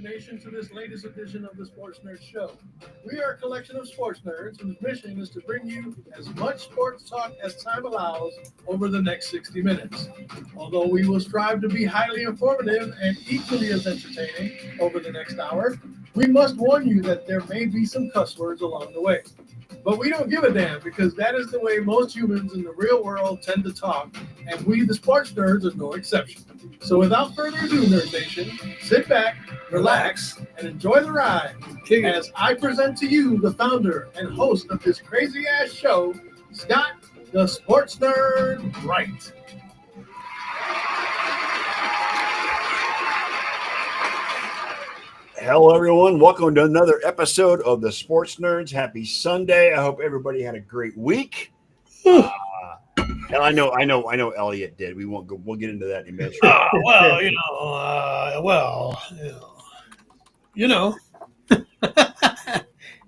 Nation, to this latest edition of the Sports Nerd Show. We are a collection of sports nerds whose mission is to bring you as much sports talk as time allows over the next 60 minutes. Although we will strive to be highly informative and equally as entertaining over the next hour, we must warn you that there may be some cuss words along the way. But we don't give a damn because that is the way most humans in the real world tend to talk, and we, the sports nerds, are no exception. So without further ado, Nerd Nation, sit back, relax, and enjoy the ride as I present to you the founder and host of this crazy-ass show, Scott, the Sports Nerd Wright. Hello, everyone. Welcome to another episode of the Sports Nerds. Happy Sunday. I hope everybody had a great week. And I know Elliot did. We'll get into that in a minute.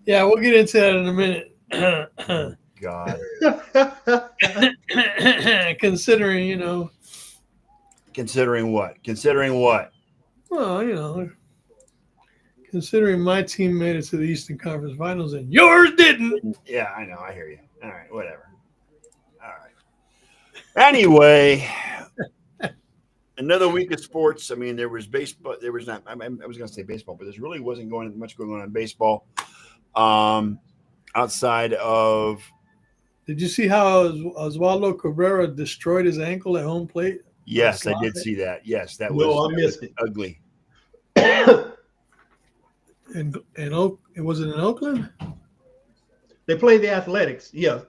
Yeah, we'll get into that in a minute. God. Considering what? Considering what? Well, considering my team made it to the Eastern Conference Finals and yours didn't. Yeah, I know. I hear you. All right, whatever. All right. Anyway, another week of sports. I mean, there was baseball. There was not. I was going to say baseball, but there really wasn't much going on in baseball. Outside of. Did you see how Oswaldo Cabrera destroyed his ankle at home plate? Yes, I did see that. Yes, that was. I missed it. Ugly. And was it in Oakland? They play the Athletics. Yeah.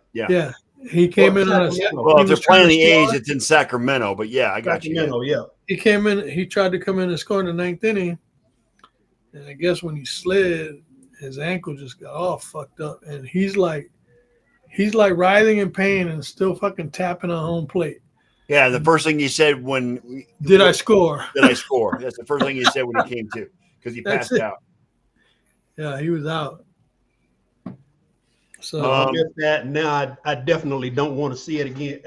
He came in on a. Well, if they're playing the A's, it's in Sacramento. But yeah, I got Sacramento, you. Yeah. He came in. He tried to come in and score in the ninth inning, and I guess when he slid, his ankle just got all fucked up, and he's like writhing in pain and still fucking tapping on home plate. Yeah, the first thing he said Did I score? Did I score? That's the first thing he said when he came to, because he passed out. Yeah, he was out. So I missed that. Now I definitely don't want to see it again.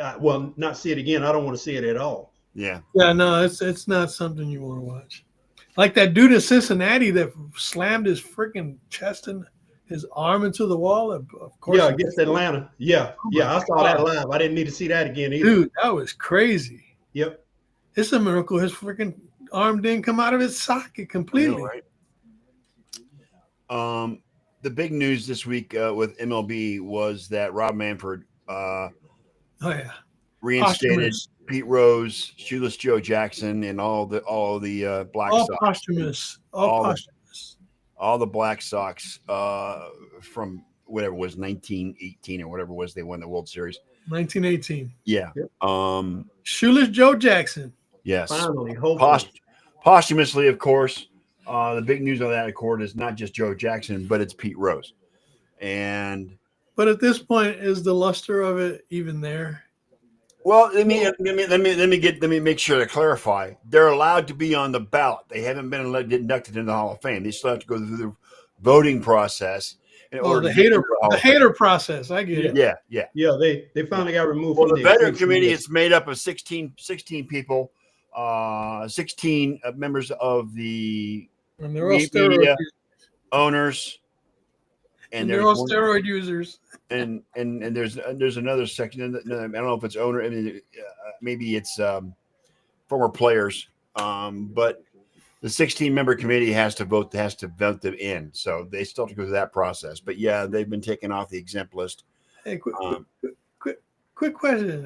Not see it again. I don't want to see it at all. Yeah. Yeah, no, it's not something you want to watch. Like that dude in Cincinnati that slammed his freaking chest and his arm into the wall. Of course. Yeah, against Atlanta. Yeah, I saw that live. I didn't need to see that again either. Dude, that was crazy. Yep. It's a miracle his freaking arm didn't come out of its socket completely. I know, right? The big news this week with MLB was that Rob Manfred reinstated Pete Rose, Shoeless Joe Jackson, and all the Black Sox. All the Black Sox from whatever it was 1918 or whatever it was they won the World Series. 1918. Yeah. Yep. Shoeless Joe Jackson. Yes. Finally, hopefully. Posthumously, of course. The big news on that accord is not just Joe Jackson, but it's Pete Rose. But at this point, is the luster of it even there? Well, let me make sure to clarify. They're allowed to be on the ballot. They haven't been inducted into the Hall of Fame. They still have to go through the voting process. The hater process. I get it. Yeah. Yeah, they finally got removed. Well, from the veteran committee is made up of 16 people, 16 members of the And they're all media owners, and they're all steroid users. And there's another section. I don't know if it's owner. I mean, maybe it's former players. But the 16-member committee has to vote them in. So they still have to go through that process. But yeah, they've been taken off the exempt list. Hey, quick question: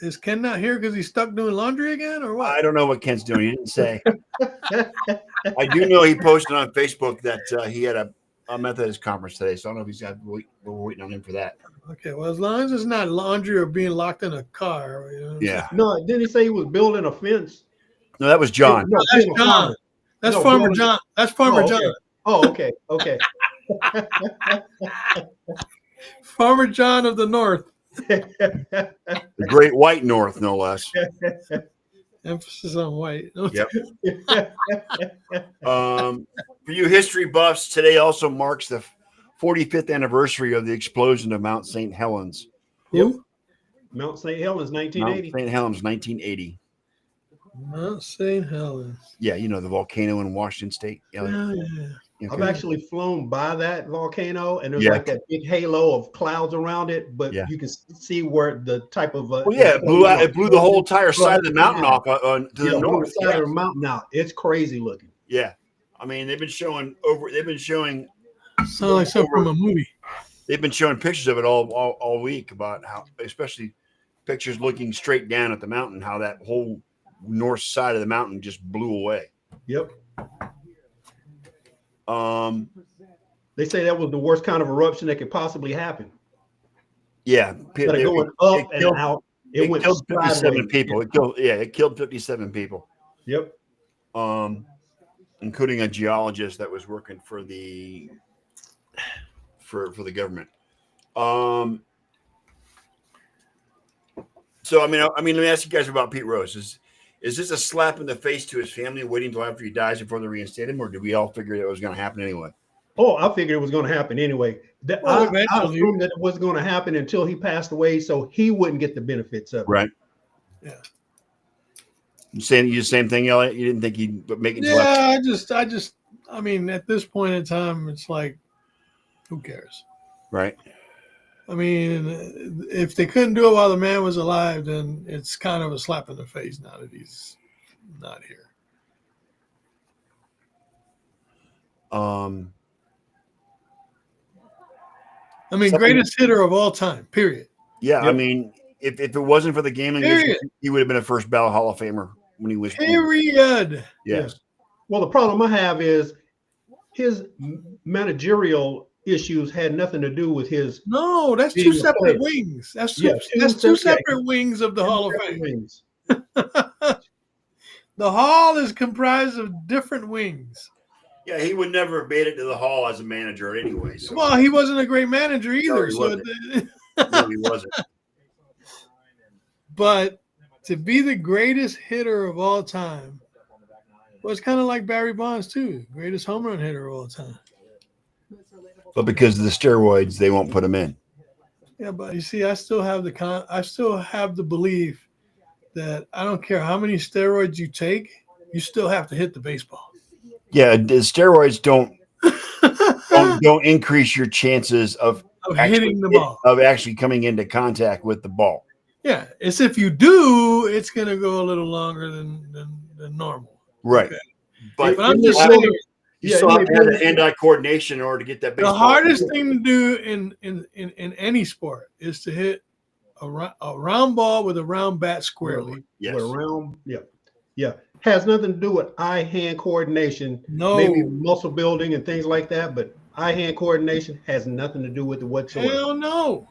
Is Ken not here because he's stuck doing laundry again, or what? I don't know what Ken's doing. He didn't say. I do know he posted on Facebook that he had a Methodist conference today, so I don't know if he's got. We're waiting on him for that. Okay, well, as long as it's not laundry or being locked in a car. Yeah. No, didn't he say he was building a fence? No, that was John. No, that's John. That's Farmer John. That's Farmer John. Oh, okay. Farmer John of the North. The Great White North, no less. Emphasis on white. Yep. For you history buffs, today also marks the 45th anniversary of the explosion of Mount St. Helens. Who? Mount St. Helens, 1980. Mount St. Helens, 1980. Mount St. Helens. Yeah, you know, the volcano in Washington State. Yeah, Yeah. I've actually flown by that volcano, and there's Yeah. like that big halo of clouds around it, but Yeah. you can see where the type of Well, yeah, it blew out. It blew the whole entire side of the mountain off on to the blew north. the side of the mountain out. It's crazy looking. Yeah, I mean, they've been showing Sounds like something from a movie. they've been showing pictures of it all week about how, especially pictures looking straight down at the mountain, how that whole north side of the mountain just blew away. Yep. They say that was the worst kind of eruption that could possibly happen. Yeah, Instead of going up and out, it went killed 57 sideways. people. It killed 57 people. Yep. Including a geologist that was working for the government. So I mean, let me ask you guys about Pete Rose. Is this a slap in the face to his family waiting until after he dies before they reinstate him, or did we all figure it was going to happen anyway? Oh, I figured it was going to happen anyway. I assumed that it wasn't going to happen until he passed away, so he wouldn't get the benefits of it. Right. Yeah. You saying the same thing, Elliot? You didn't think he'd make it? Yeah, I mean, at this point in time, it's like, who cares? Right. I mean, if they couldn't do it while the man was alive, then it's kind of a slap in the face now that he's not here. I mean, greatest hitter of all time, period. Yeah, yep. I mean, if it wasn't for the gambling issue, he would have been a first ballot Hall of Famer when he was. Period. Yes. Well, the problem I have is his managerial issues had nothing to do with his. No, that's two separate wings. That's two separate wings of the Hall of Fame. The Hall is comprised of different wings. Yeah, he would never have made it to the Hall as a manager anyway. So. Well, he wasn't a great manager either. No, he wasn't. But to be the greatest hitter of all time, well, it's kind of like Barry Bonds too, greatest home run hitter of all time. But because of the steroids, they won't put him in. Yeah, but you see, I still have the belief that I don't care how many steroids you take, you still have to hit the baseball. Yeah, the steroids don't increase your chances of hitting the ball, of actually coming into contact with the ball. Yeah, it's if you do, it's going to go a little longer than normal. Right. Okay. But I'm just saying, you still have to have the hand-eye coordination in order to get that baseball. The hardest thing to do in any sport is to hit a round ball with a round bat squarely. Yes. With a round, yeah. Has nothing to do with eye-hand coordination. No. Maybe muscle building and things like that, but eye-hand coordination has nothing to do with it whatsoever. Hell no.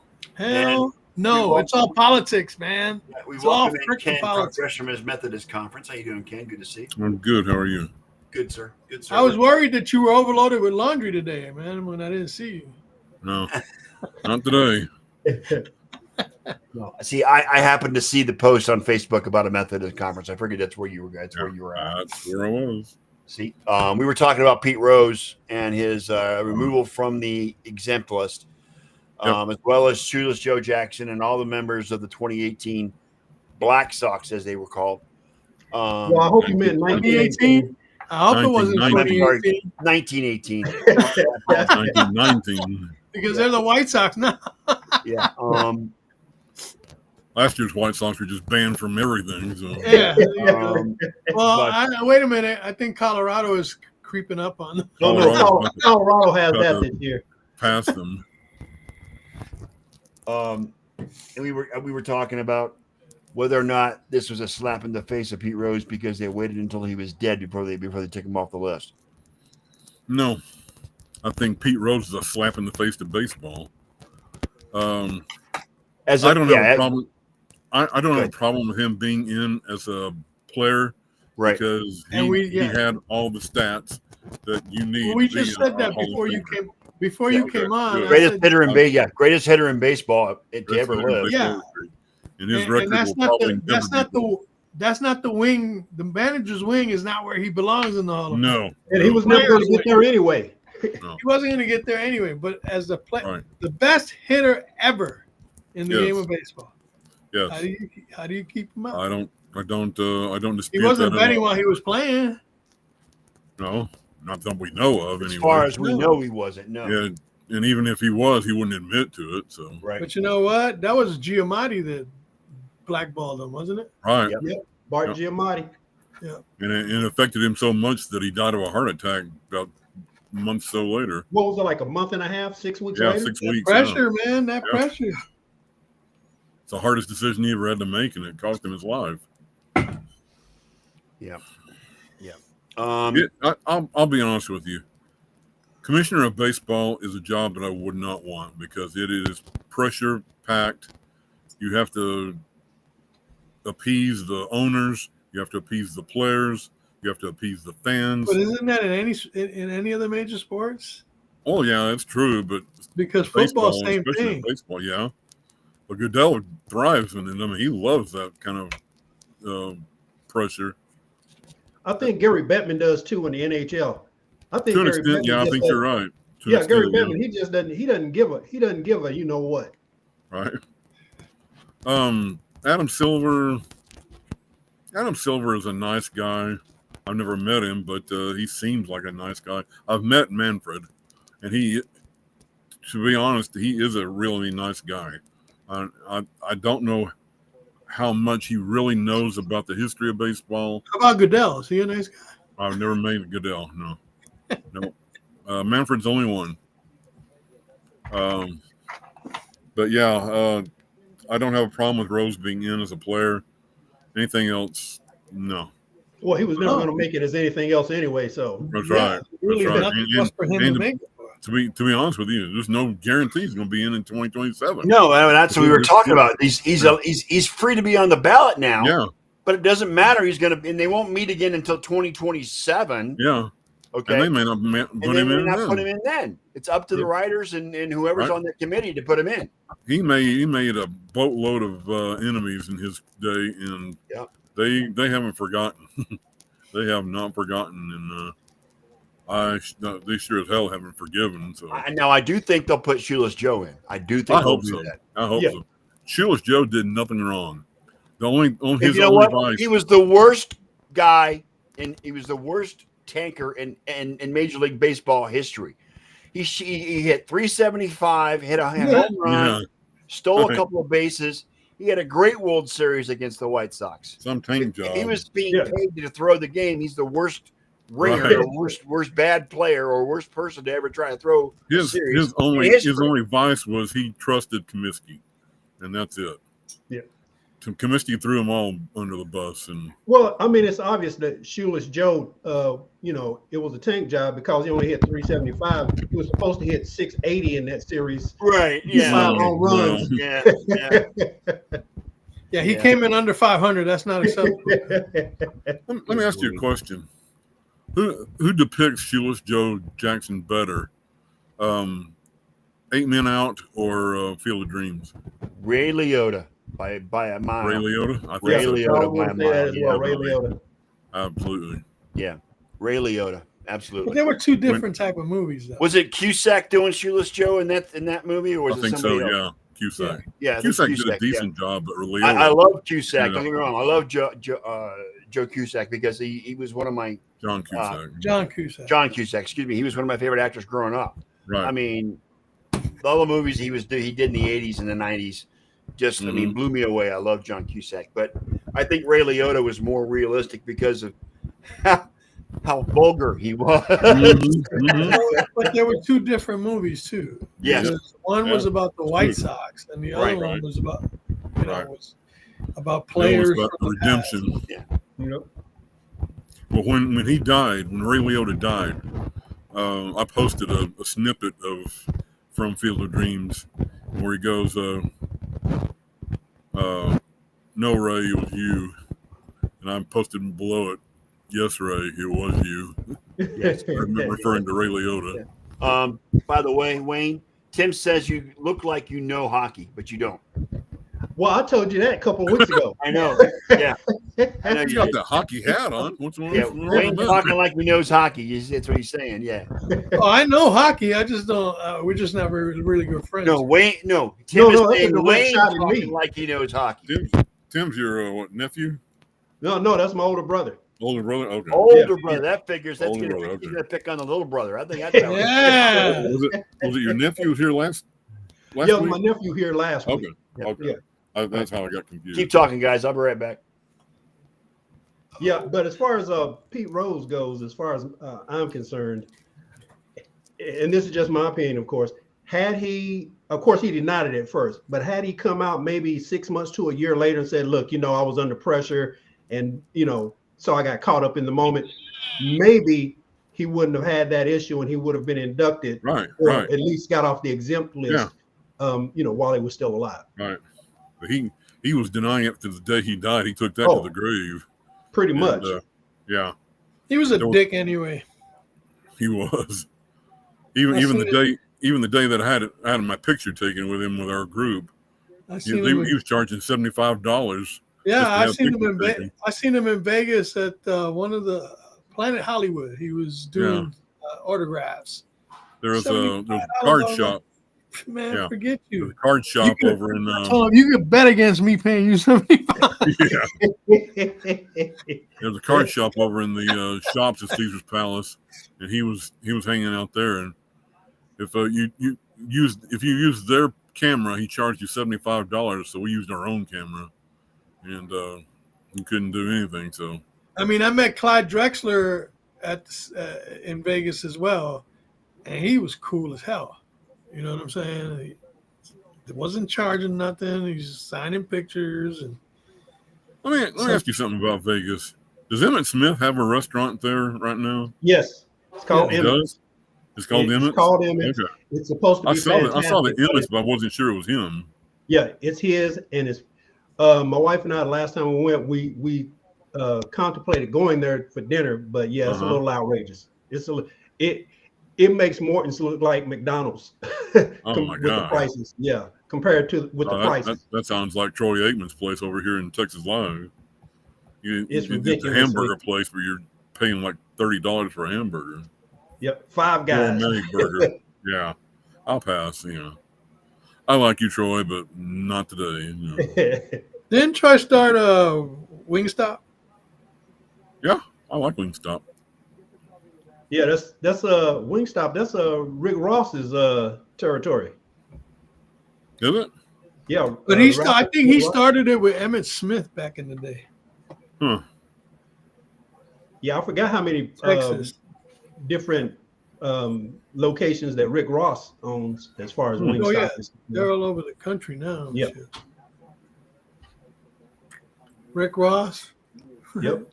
No. It's all politics, man. Yeah, it's all freaking politics. Fresh from his Methodist conference. How you doing, Ken? Good to see you. I'm good. How are you? Good, sir. Good, sir. I was worried that you were overloaded with laundry today, man, when I didn't see you. No, not today. No. See, I happened to see the post on Facebook about a Methodist conference. I figured that's where you were guys. Where you were at. That's where I was. See, we were talking about Pete Rose and his removal from the exempt list, as well as Shoeless Joe Jackson and all the members of the 2018 Black Sox, as they were called. Well, I hope you meant 1918. I hope it wasn't 2018. 1918. 1919. Because they're the White Sox now. Yeah. Last year's White Sox were just banned from everything. So. Yeah. Wait a minute. I think Colorado is creeping up on them. Colorado has that this year. Past them. And we were talking about whether or not this was a slap in the face of Pete Rose because they waited until he was dead before they took him off the list. No, I think Pete Rose is a slap in the face to baseball. I don't have a problem. I don't have a problem with him being in as a player, right? Because he had all the stats that you need. Well, we just said that before you came. Before you came on, greatest hitter in baseball to ever live. Yeah, and his record will probably that's not the wing. The manager's wing is not where he belongs in the Hall of Fame. No, and he was never going to get there anyway. No. He wasn't going to get there anyway. But as the best hitter ever in the game of baseball. Yes. How do you keep him up? I don't I don't dispute He wasn't that at betting all. while he was playing. No, not that we know of. As anyway. far as we know, he wasn't. No. Yeah, and even if he was, he wouldn't admit to it. So Right. But you know what? That was Giamatti that blackballed him, wasn't it? right, Yep. Bart Yep. Giamatti. and it affected him so much that he died of a heart attack about a month so later. What was it, like a month and a half, 6 weeks Yeah, later? 6 That weeks. Yeah. pressure, man. That Yeah. pressure. It's the hardest decision he ever had to make, and it cost him his life. Yeah. I'll be honest with you. Commissioner of baseball is a job that I would not want because it is pressure packed. You have to appease the owners. You have to appease the players. You have to appease the fans. But isn't that in any other major sports? Oh yeah, that's true. But Because football, same especially thing. baseball, yeah. But Goodell thrives in it. I mean, he loves that kind of pressure. I think Gary Bettman does too in the NHL. I think To an Gary extent, Bettman yeah, I just think does- you're right. To an Yeah, Gary extent, Bettman, he just doesn't. He doesn't give a. You know what? right. Adam Silver. Adam Silver is a nice guy. I've never met him, but he seems like a nice guy. I've met Manfred, and to be honest, he is a really nice guy. I don't know how much he really knows about the history of baseball. How about Goodell? Is he a nice guy? I've never met Goodell. No. Manfred's the only one. But yeah, I don't have a problem with Rose being in as a player. Anything else, no. Well, he was never going to make it as anything else anyway. So That's Yeah, right. Really, That's right. nothing And- else for him and to make it for. To be honest with you, there's no guarantee he's going to be in 2027. No, I mean, that's what we were talking about. He's free to be on the ballot now. Yeah, But it doesn't matter. He's going to, and they won't meet again until 2027. yeah. Okay. And they may not And put they him may in. not then. put him in then. It's up to the writers and whoever's Right. on the committee to put him in. He made a boatload of enemies in his day, and Yep. they haven't forgotten. They have not forgotten, and they sure as hell haven't forgiven. So Now, I do think they'll put Shoeless Joe in. I do think I they'll hope do so. that. I hope Yeah. so. Shoeless Joe did nothing wrong. The only on And his you know only what? vice. He was the worst guy, and he was the worst tanker in Major League Baseball history. He hit 375, hit a home run, Yeah, stole a Right. couple of bases. He had a great World Series against the White Sox. some tank If job. he was being Yeah. paid to throw the game, he's the worst ringer, Right. or worst bad player, or worst person to ever try to throw a his series. his only in his history. only vice was he trusted Comiskey, and that's it. Yeah. Comiskey threw them all under the bus, and well, I mean, it's obvious that Shoeless Joe, it was a tank job because he only hit 375. He was supposed to hit 680 in that series. Right? Yeah. Yeah. Home runs. Yeah. Yeah. Yeah, he Yeah. came in under 500. That's not acceptable. let me ask you a question: Who depicts Shoeless Joe Jackson better, 8 Men Out or Field of Dreams? Ray Liotta by a mile. Ray Liotta, I think Ray so. Liotta. I would say that as well, Ray Liotta. Absolutely. Yeah, Ray Liotta. But Absolutely. there were two different type of movies, though. Was it Cusack doing Shoeless Joe in that movie, or I was it think somebody so. else? Yeah, Cusack. Yeah, I think Cusack did a yeah. decent job, but Liotta. I love Cusack. Yeah. Don't get me wrong. I love Joe Cusack because he was one of my John Cusack. John Cusack. John Cusack. Excuse me. He was one of my favorite actors growing up. Right. I mean, all the movies he did in the 80s and the 90s just, I mean, blew me away. I love John Cusack. But I think Ray Liotta was more realistic because of how vulgar he was. But there were two different movies, too. Yes. Because one was Yeah. about the White Sox, and the other Right, one right. was about, Right. was about That was players. about from the past. redemption. Yep. Well, when he died, when Ray Liotta died, I posted a snippet from Field of Dreams where he goes, "No, Ray, it was you," and I posted below it, "Yes, Ray, it was you." Yes. I'm referring to Ray Liotta. By the way, Wayne, Tim says you look like you know hockey, but you don't. Well, I told you that a couple of weeks ago. I know. Yeah. I know He's you got did. that hockey hat on. What's wrong? Yeah, what's wrong Wayne with talking that? like he knows hockey. That's what he's saying. Yeah. Oh, I know hockey. I just don't. We're just not really good friends. No, Wayne. Tim No, is that's a saying direct Wayne shot at talking me. like he knows hockey. Tim's your what, nephew? No, that's my older brother. Older brother. Okay. Older Yeah, brother. That figures. That's Older gonna brother, he's okay. gonna pick on the little brother. I think that's how Yeah. Was it your nephew was here last Yeah, week? my nephew here last Okay. week. Okay. Yeah. That's how I got confused. Keep talking, guys. I'll be right back. Yeah, but as far as Pete Rose goes, as far as I'm concerned, and this is just my opinion, of course, of course, he denied it at first, but had he come out maybe 6 months to a year later and said, look, I was under pressure and, so I got caught up in the moment, maybe he wouldn't have had that issue and he would have been inducted, Right. or Right. at least got off the exempt list, while he was still alive. Right. But he was denying it to the day he died. He took that to the grave. Pretty And, much. yeah, He was a There was- dick anyway. he was. Even the day that I had my picture taken with him with our group, I he seen him. was charging $75. Yeah, just to I have seen him pictures in taken. I seen him in Vegas at one of the Planet Hollywood. He was doing autographs. There was a $75 card on shop. Man, Yeah. forget There's you. a card shop could- over in Told him, you could bet against me paying you 75. yeah. There's a card shop over in the shops at Caesar's Palace, and he was hanging out there. And if you use their camera, he charged you $75. So we used our own camera, and you couldn't do anything. So I mean, I met Clyde Drexler in Vegas as well, and he was cool as hell. You know what I'm saying? He wasn't charging nothing. He's just signing pictures. And let me ask you something about Vegas. Does Emmett Smith have a restaurant there right now? Yes, it's called He Emmett. does. It's called It's Emmett. called Emmett. Okay. It's supposed to be I saw the fantastic, but Emmett, but I wasn't sure it was him. yeah, it's his, and it's my wife and I. The last time we went, we contemplated going there for dinner, but yeah, it's a little outrageous. It makes Morton's look like McDonald's. Oh my with the God. prices, yeah, compared to with the prices. That sounds like Troy Aikman's place over here in Texas Live. It's It's a ridiculous. hamburger place where you're paying like $30 for a hamburger. Yep, Five Guys. Gourmet burger. Yeah, I'll pass. I like you, Troy, but not today. didn't Troy start Wingstop? Yeah, I like Wingstop. Yeah, that's Wingstop. That's Rick Ross's territory. Is it? Yeah, But I think he started it with Emmett Smith back in the day. Huh. Yeah, I forgot how many Texas. different locations that Rick Ross owns as far as Wingstop Oh, yeah. is. They're all over the country now. Yep. Shit. Rick Ross. Yep.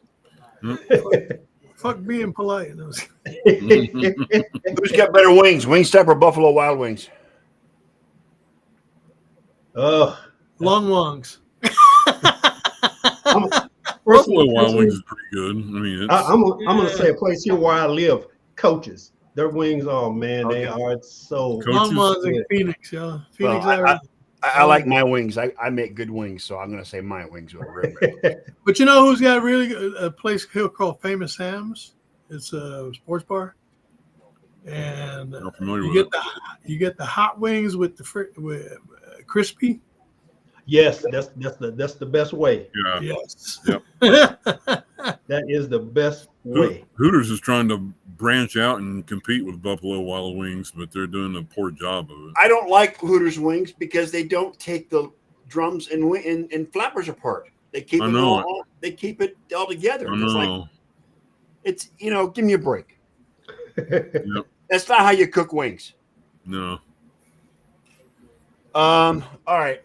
Fuck being polite. Who's got better wings, Wingstop or Buffalo Wild Wings? Long Wongs. Buffalo Wild Wings is pretty good. I mean, I'm gonna say a place here where I live. Coaches, their wings. Oh man, they are so. Coaches? Long Wongs in Phoenix, y'all. Phoenix, Well, Arizona. I like my wings. I make good wings, so I'm going to say my wings. But you know who's got really good, a place here called Famous Sam's? It's a sports bar, and I'm familiar you with get it. the hot wings with the crispy. Yes, that's the best way. Yeah. Yes. Yep. That is the best way. Hooters is trying to branch out and compete with Buffalo Wild Wings, but they're doing a poor job of it. I don't like Hooters wings because they don't take the drums and flappers apart. They keep I it know all. They keep it all together. I It's like know. give me a break. Yep. That's not how you cook wings. No. All right.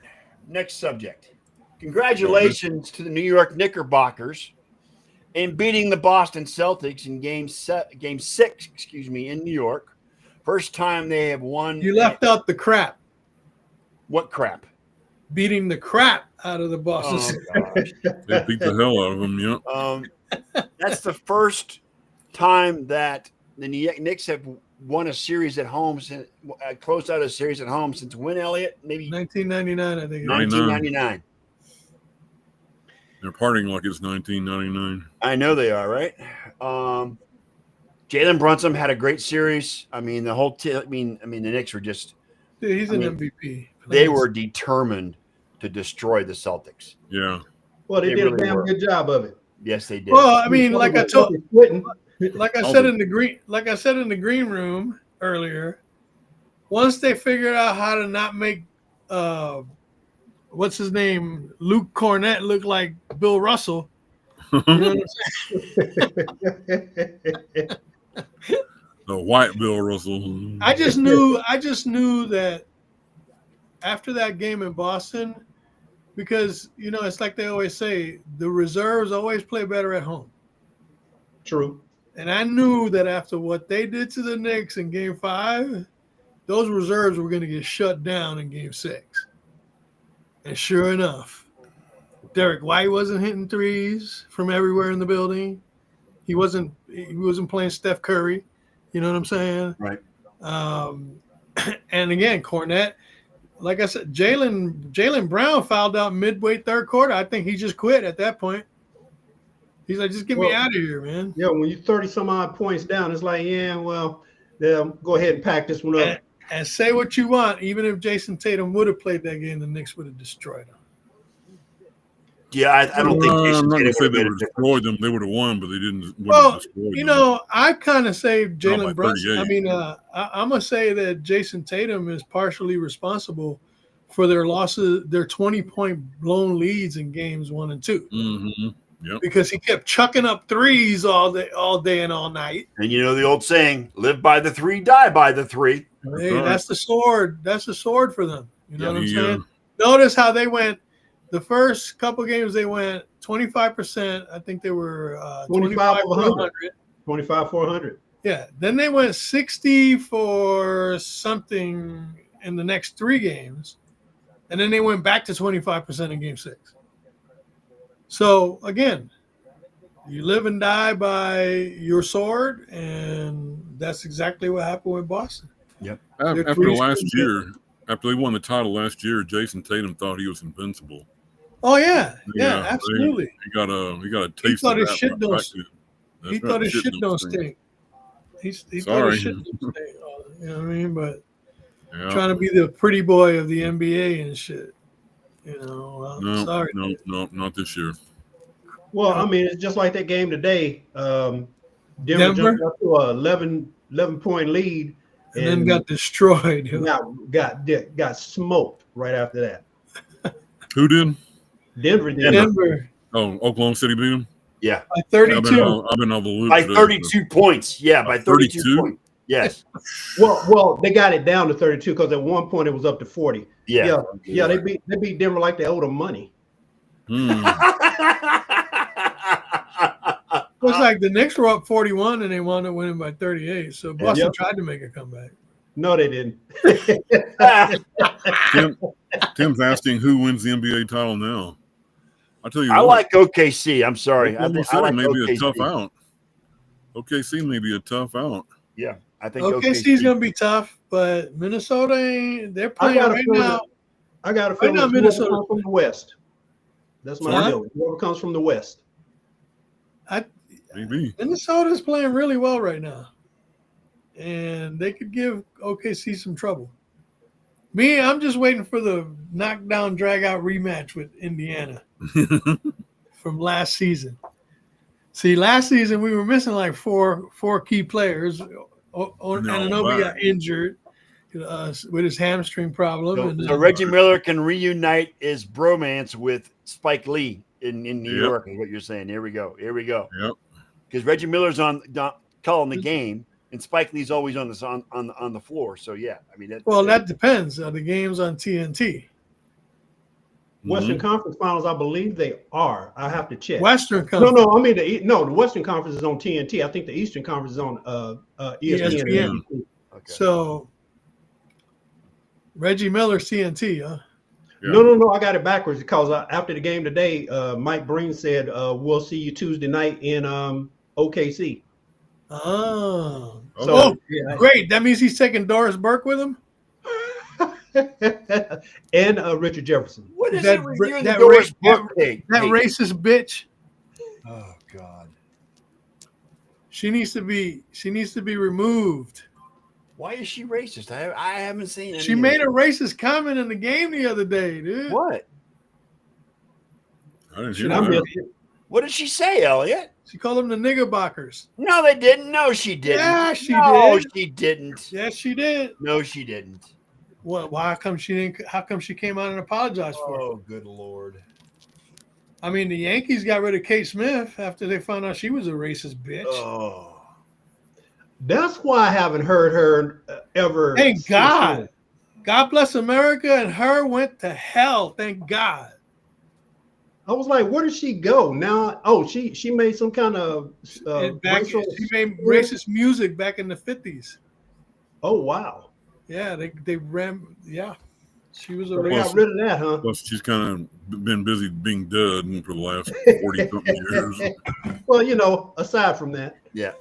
Next subject. Congratulations to the New York Knickerbockers in beating the Boston Celtics in game 6, in New York. First time they have won. You left out the crap. What crap? Beating the crap out of the Boston. Oh, gosh. They beat the hell out of them, yeah. That's the first time that the Knicks have won a series at home, closed out a series at home since when, Elliot? Maybe 1999, I think. 1999. They're partying like it's 1999. I know they are, right? Jalen Brunson had a great series. I mean, the whole the Knicks were just Dude, he's an MVP. they were determined to destroy the Celtics. Yeah. Well, they They did really a damn were. good job of it. Yes, they did. Well, I mean, like I said I'll in the green room earlier, once they figured out how to not make what's his name, Luke Cornett, look like Bill Russell. You know what I'm saying? The white Bill Russell. I just knew that after that game in Boston, because it's like they always say, the reserves always play better at home. True. And I knew that after what they did to the Knicks in Game 5, those reserves were going to get shut down in Game 6. And sure enough, Derek White wasn't hitting threes from everywhere in the building. He wasn't playing Steph Curry. You know what I'm saying? Right. And again, Cornette, like I said, Jaylen Brown fouled out midway third quarter. I think he just quit at that point. He's like, just get me out of here, man. Yeah, when you're 30 some odd points down, it's like, go ahead and pack this one up. And say what you want, even if Jason Tatum would have played that game, the Knicks would have destroyed him. Yeah, I don't think I'm Jason not Tatum gonna say would they have would have destroyed them. They would have won, but they didn't. Well, I kind of say Jalen Brunson. 38. I mean, I'm gonna say that Jason Tatum is partially responsible for their losses, their 20-point blown leads in games 1 and 2. Mm-hmm. Yep. Because he kept chucking up threes all day and all night. And you know the old saying, live by the 3, die by the 3. Hey, that's the sword. That's the sword for them. You know what I'm saying? Yeah. Notice how they went. The first couple games they went 25%. I think they were 25 400. 25 400. Yeah. Then they went 60 for something in the next 3 games, and then they went back to 25% in Game 6. So again, you live and die by your sword, and that's exactly what happened with Boston. Yep. After they won the title last year, Jason Tatum thought he was invincible. Oh yeah, absolutely. He got a taste. He thought of his shit don't. He thought his shit don't stink. He thought his shit don't stink. You know what I mean? But trying to be the pretty boy of the NBA and shit. Sorry. No, not this year. Well, I mean, it's just like that game today. Denver jumped up to a 11-point lead, and then got destroyed. Got smoked right after that. Who did? Denver did. Denver. Oh, Oklahoma City beat them? Yeah. By 32. I've been on the loop. By 32 points. Yeah, by 32 points. Yes. Well, they got it down to 32 because at one point it was up to 40. Yeah. They beat Denver like they owed them money. It was like the Knicks were up 41 and they wound up winning by 38. So Boston tried to make a comeback. No, they didn't. Tim's asking who wins the NBA title now. I'll tell you. I like OKC. I'm sorry. I like maybe OKC. a tough out. OKC may be a tough out. Yeah, I think OKC's going to be tough, but Minnesota ain't. They're playing right now. I got a feeling right now, Minnesota comes from the West. That's my deal. Whoever comes from the West. Maybe Minnesota's playing really well right now, and they could give OKC some trouble. I'm just waiting for the knockdown, drag-out rematch with Indiana from last season. See, last season we were missing like four key players. Anunoby got injured with his hamstring problem. So Reggie Miller can reunite his bromance with Spike Lee in New York, is what you're saying. Here we go. Yep. Because Reggie Miller's calling the game, and Spike Lee's always on the floor. So yeah, I mean that depends. Are the games on TNT? Western Conference Finals, I believe they are. I have to check. Western Conference. No. I mean the Western Conference is on TNT. I think the Eastern Conference is on ESPN. Okay. So Reggie Miller's TNT, huh? Yeah. No. I got it backwards because after the game today, Mike Breen said, "We'll see you Tuesday night in OKC." Oh, So great! That means he's taking Doris Burke with him. And Richard Jefferson. What is that racist bitch? Oh God. She needs to be removed. Why is she racist? I haven't seen any. She made a racist comment in the game the other day, dude. What? I didn't hear that. What did she say, Elliot? She called them the Niggerbockers. No, they didn't. No, she didn't. Yeah, she no, did. she didn't. Yes, she did. No, she didn't. What? Why? How come she didn't? How come she came out and apologized for it? Oh, good Lord. I mean, the Yankees got rid of Kate Smith after they found out she was a racist bitch. Oh. That's why I haven't heard her ever. Thank God. God bless America, and her went to hell. Thank God. I was like, where did she go now? Oh, she made some kind of She racial. made racist music back in the 50s. Oh wow. Yeah, they ran. Yeah, she was a So they racist. got rid of that, huh? Plus, she's kind of been busy being dead for the last 40-something years. Well, you know, aside from that. Yeah.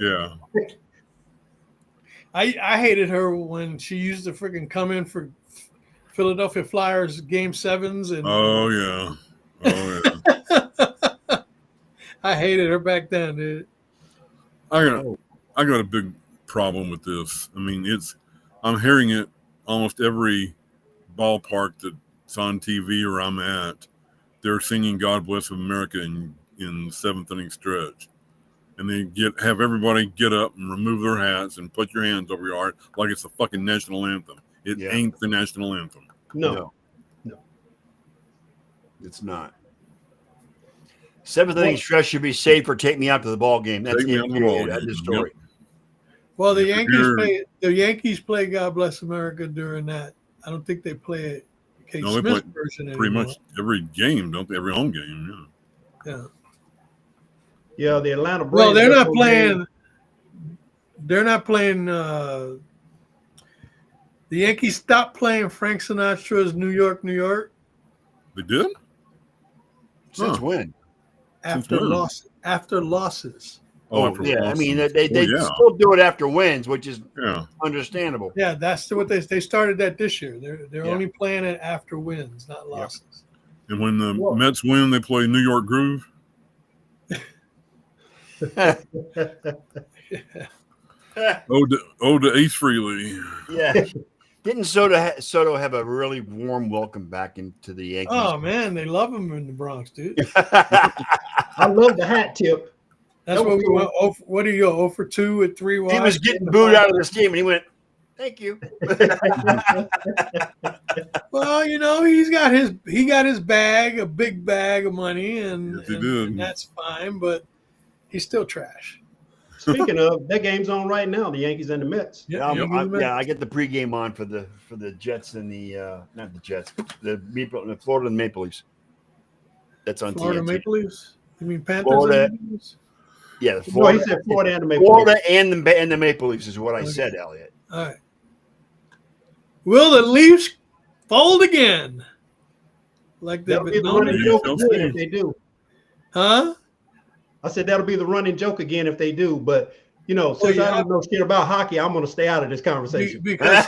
I hated her when she used to freaking come in for Philadelphia Flyers game 7s and Oh, yeah. Oh, yeah. I hated her back then, dude. I got a big problem with this. I mean, I'm hearing it almost every ballpark that's on TV or I'm at. They're singing "God Bless America" in seventh inning stretch, and they have everybody get up and remove their hats and put your hands over your heart like it's the fucking national anthem. It ain't the national anthem. No. It's not. Seventh inning stretch should be safe or take me out to the ball game. That's Take me out to the ball That's the game. story. Well, the If Yankees play "God Bless America" during that. I don't think they play it. Kate No, they Smith's play version Pretty anymore. much every game, don't they? Every home game, yeah. Yeah. Yeah, the Atlanta Braves. Well, they're not just playing. They're not playing. The Yankees stopped playing Frank Sinatra's "New York, New York" They did? Since Huh. when? after when? losses. Oh, after yeah. I losses. mean, they yeah. still do it after wins, which is Yeah. understandable. Yeah, that's what they started that this year. They're Yeah. only playing it after wins, not losses. And when the Whoa. Mets win, they play New York Groove. Ode to Ace Frehley. Yeah. Didn't Soto have a really warm welcome back into the Yankees? Oh man, they love him in the Bronx, dude. I love the hat tip. That's what we went. Oh, what do you go? 0 for 2 with 3 wides. He was getting booed out of this team, and he went, "Thank you." Well, you know, he got his bag, a big bag of money, and, Yes, he and, did. and that's fine. But he's still trash. Speaking of, that game's on right now, the Yankees and the Mets. Yeah, I get the pregame on for the Jets and the not the Jets, the Florida Maple Leafs. That's on Florida TNT. Maple Leafs. You mean Panthers? Florida. and Maple Leafs? Yeah, No, Florida, he said Florida and the Maple Florida Leafs. and the Maple Leafs is what I Okay. said, Elliot. All right. Will the Leafs fold again? Like they've That'll be been the known running to? joke Don't again see. if they do. Huh? I said that'll be the running joke again if they do. But you know, since yeah. I don't know shit about hockey, I'm going to stay out of this conversation. Because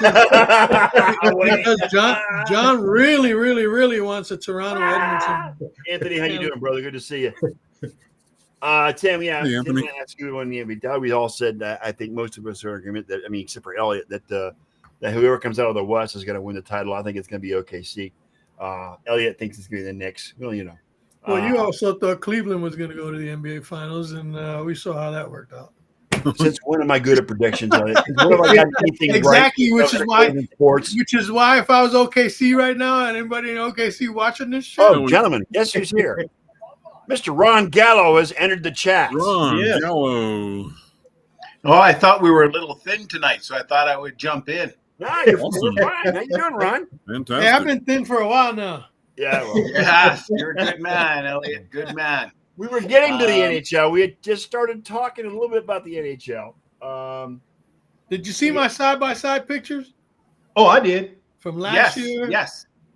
John really, really, really wants a Toronto Edmonton. Anthony, how you doing, brother? Good to see you. Tim, yeah, Hey, I Anthony. didn't ask you one. Yeah, we all said that. I think most of us are in agreement that, I mean, except for Elliot, that whoever comes out of the West is going to win the title. I think it's going to be OKC. Elliot thinks it's going to be the Knicks. Well, you know. Well, you also thought Cleveland was going to go to the NBA Finals, and we saw how that worked out. Since when am I good at predictions? Elliot? When have I got anything Exactly, right? which is why. Sports. Which is why, if I was OKC right now, and anybody in OKC watching this show, Oh, gentlemen, guess who's here? Mr. Ron Gallo has entered the chat. Ron Yes. Gallo. Oh, I thought we were a little thin tonight, so I thought I would jump in. Nah, you're Awesome. fine. How you doing, Ron? Fantastic. hey, I've been thin for a while now. Yeah, well, Yes, you're a good man, Elliot. Good man. we were getting to the Um, NHL. We had just started talking a little bit about the NHL. Did you see my side-by-side pictures Oh, I did. from last Yes, year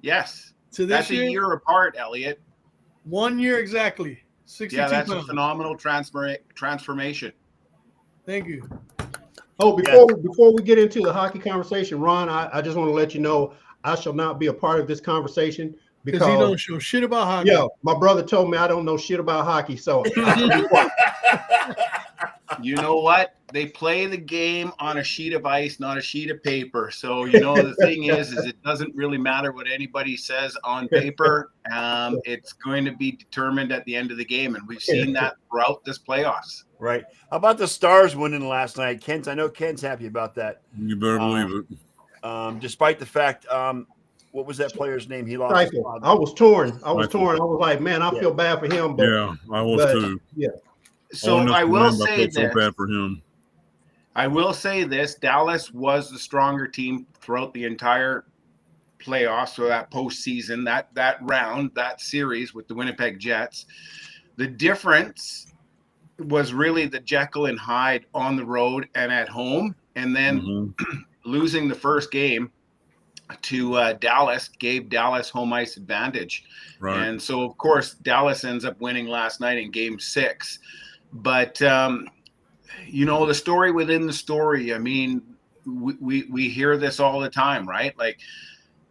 yes. to this That's a year? year apart, Elliot. 1 year exactly. 62 Yeah, that's a pounds. phenomenal transformation. Thank you. Oh, before we get into the hockey conversation, Ron, I just want to let you know I shall not be a part of this conversation Because he don't because show shit about hockey. yeah, my brother told me I don't know shit about hockey. So You know what? they play the game on a sheet of ice, not a sheet of paper. So, you know, the thing is it doesn't really matter what anybody says on paper. It's going to be determined at the end of the game. And we've seen that throughout this playoffs. Right. How about the Stars winning last night? Kent, I know Ken's happy about that. You better believe it. Despite the fact, what was that player's name? He lost. I was torn. I was like, man, I feel bad for him. But, yeah, I was too. Yeah. So I will say so bad for him. I will say this: Dallas was the stronger team throughout the entire playoffs, or that postseason, that round, that series with the Winnipeg Jets. The difference was really the Jekyll and Hyde on the road and at home, and then losing the first game to Dallas gave Dallas home ice advantage. Right. And so, of course, Dallas ends up winning last night in Game 6. But you know, the story within the story. I mean, we hear this all the time, right? Like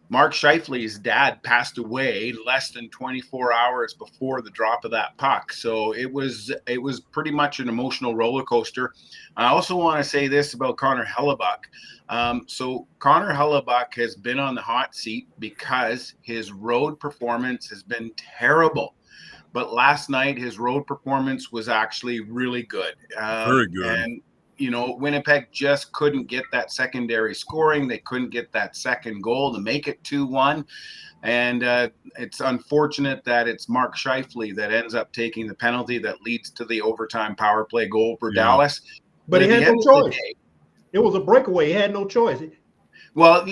Mark Scheifele's dad passed away less than 24 hours before the drop of that puck. So it was pretty much an emotional roller coaster. I also want to say this about Connor Hellebuyck. So Connor Hellebuyck has been on the hot seat because his road performance has been terrible. But last night, his road performance was actually really good. Very good. And, you know, Winnipeg just couldn't get that secondary scoring. They couldn't get that second goal to make it 2-1. And it's unfortunate that it's Mark Scheifele that ends up taking the penalty that leads to the overtime power play goal for Dallas. But he had no choice. It was a breakaway. He had no choice. Well,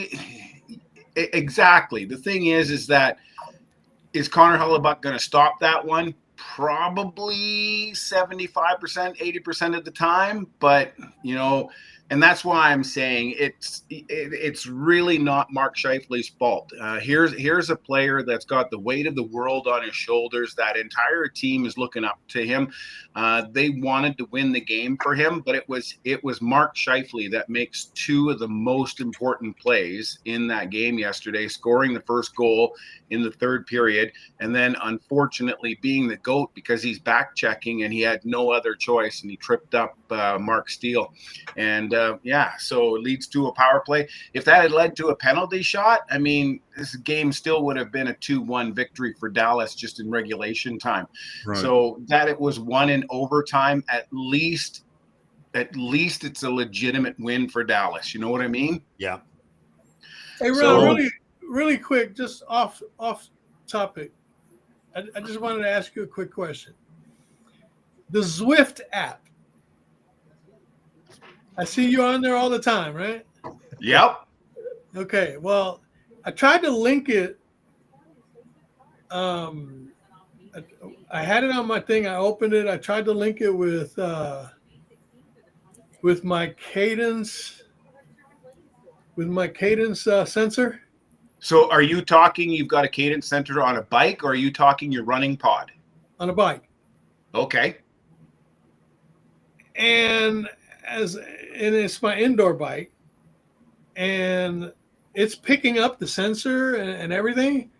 exactly. The thing is that, is Connor Hellebuyck going to stop that one? Probably 75%, 80% of the time. But, you know, and that's why I'm saying it's really not Mark Scheifele's fault. Here's a player that's got the weight of the world on his shoulders. That entire team is looking up to him. They wanted to win the game for him, but it was Mark Scheifele that makes two of the most important plays in that game yesterday, scoring the first goal in the third period, and then unfortunately being the GOAT because he's back checking and he had no other choice and he tripped up Mark Steele. And so it leads to a power play. If that had led to a penalty shot, I mean, this game still would have been a 2-1 victory for Dallas just in regulation time. Right. So that it was won in overtime, at least it's a legitimate win for Dallas. You know what I mean? Yeah. Hey, Ron, really quick, just off topic. I just wanted to ask you a quick question. The Zwift app. I see you on there all the time, right? Yep. Okay. Well, I tried to link it. I had it on my thing. I opened it. I tried to link it with my cadence sensor. So are you talking you've got a cadence sensor on a bike, or are you talking your running pod? On a bike. Okay. And it's my indoor bike, and it's picking up the sensor and everything.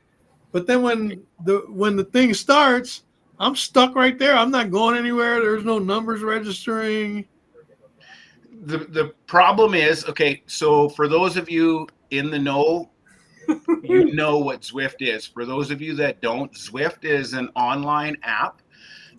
But then when the thing starts, I'm stuck right there. I'm not going anywhere. There's no numbers registering. The problem is, okay, so for those of you in the know, you know what Zwift is. For those of you that don't, Zwift is an online app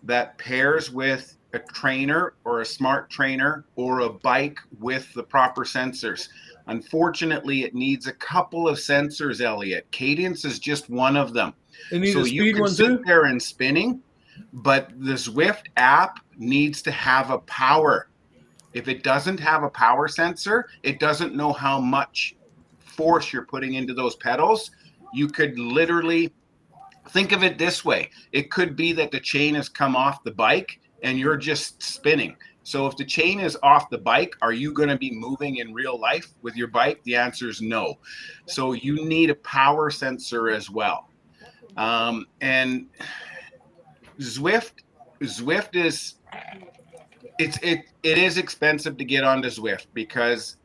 that pairs with a trainer or a smart trainer or a bike with the proper sensors. Unfortunately, it needs a couple of sensors, Elliot. Cadence is just one of them. It needs so a speed you can one sit too? there and spinning, but the Zwift app needs to have a power. If it doesn't have a power sensor, it doesn't know how much force you're putting into those pedals. You could literally think of it this way. It could be that the chain has come off the bike and you're just spinning. So if the chain is off the bike, are you going to be moving in real life with your bike? The answer is no. So you need a power sensor as well. And Zwift is it is expensive to get onto Zwift because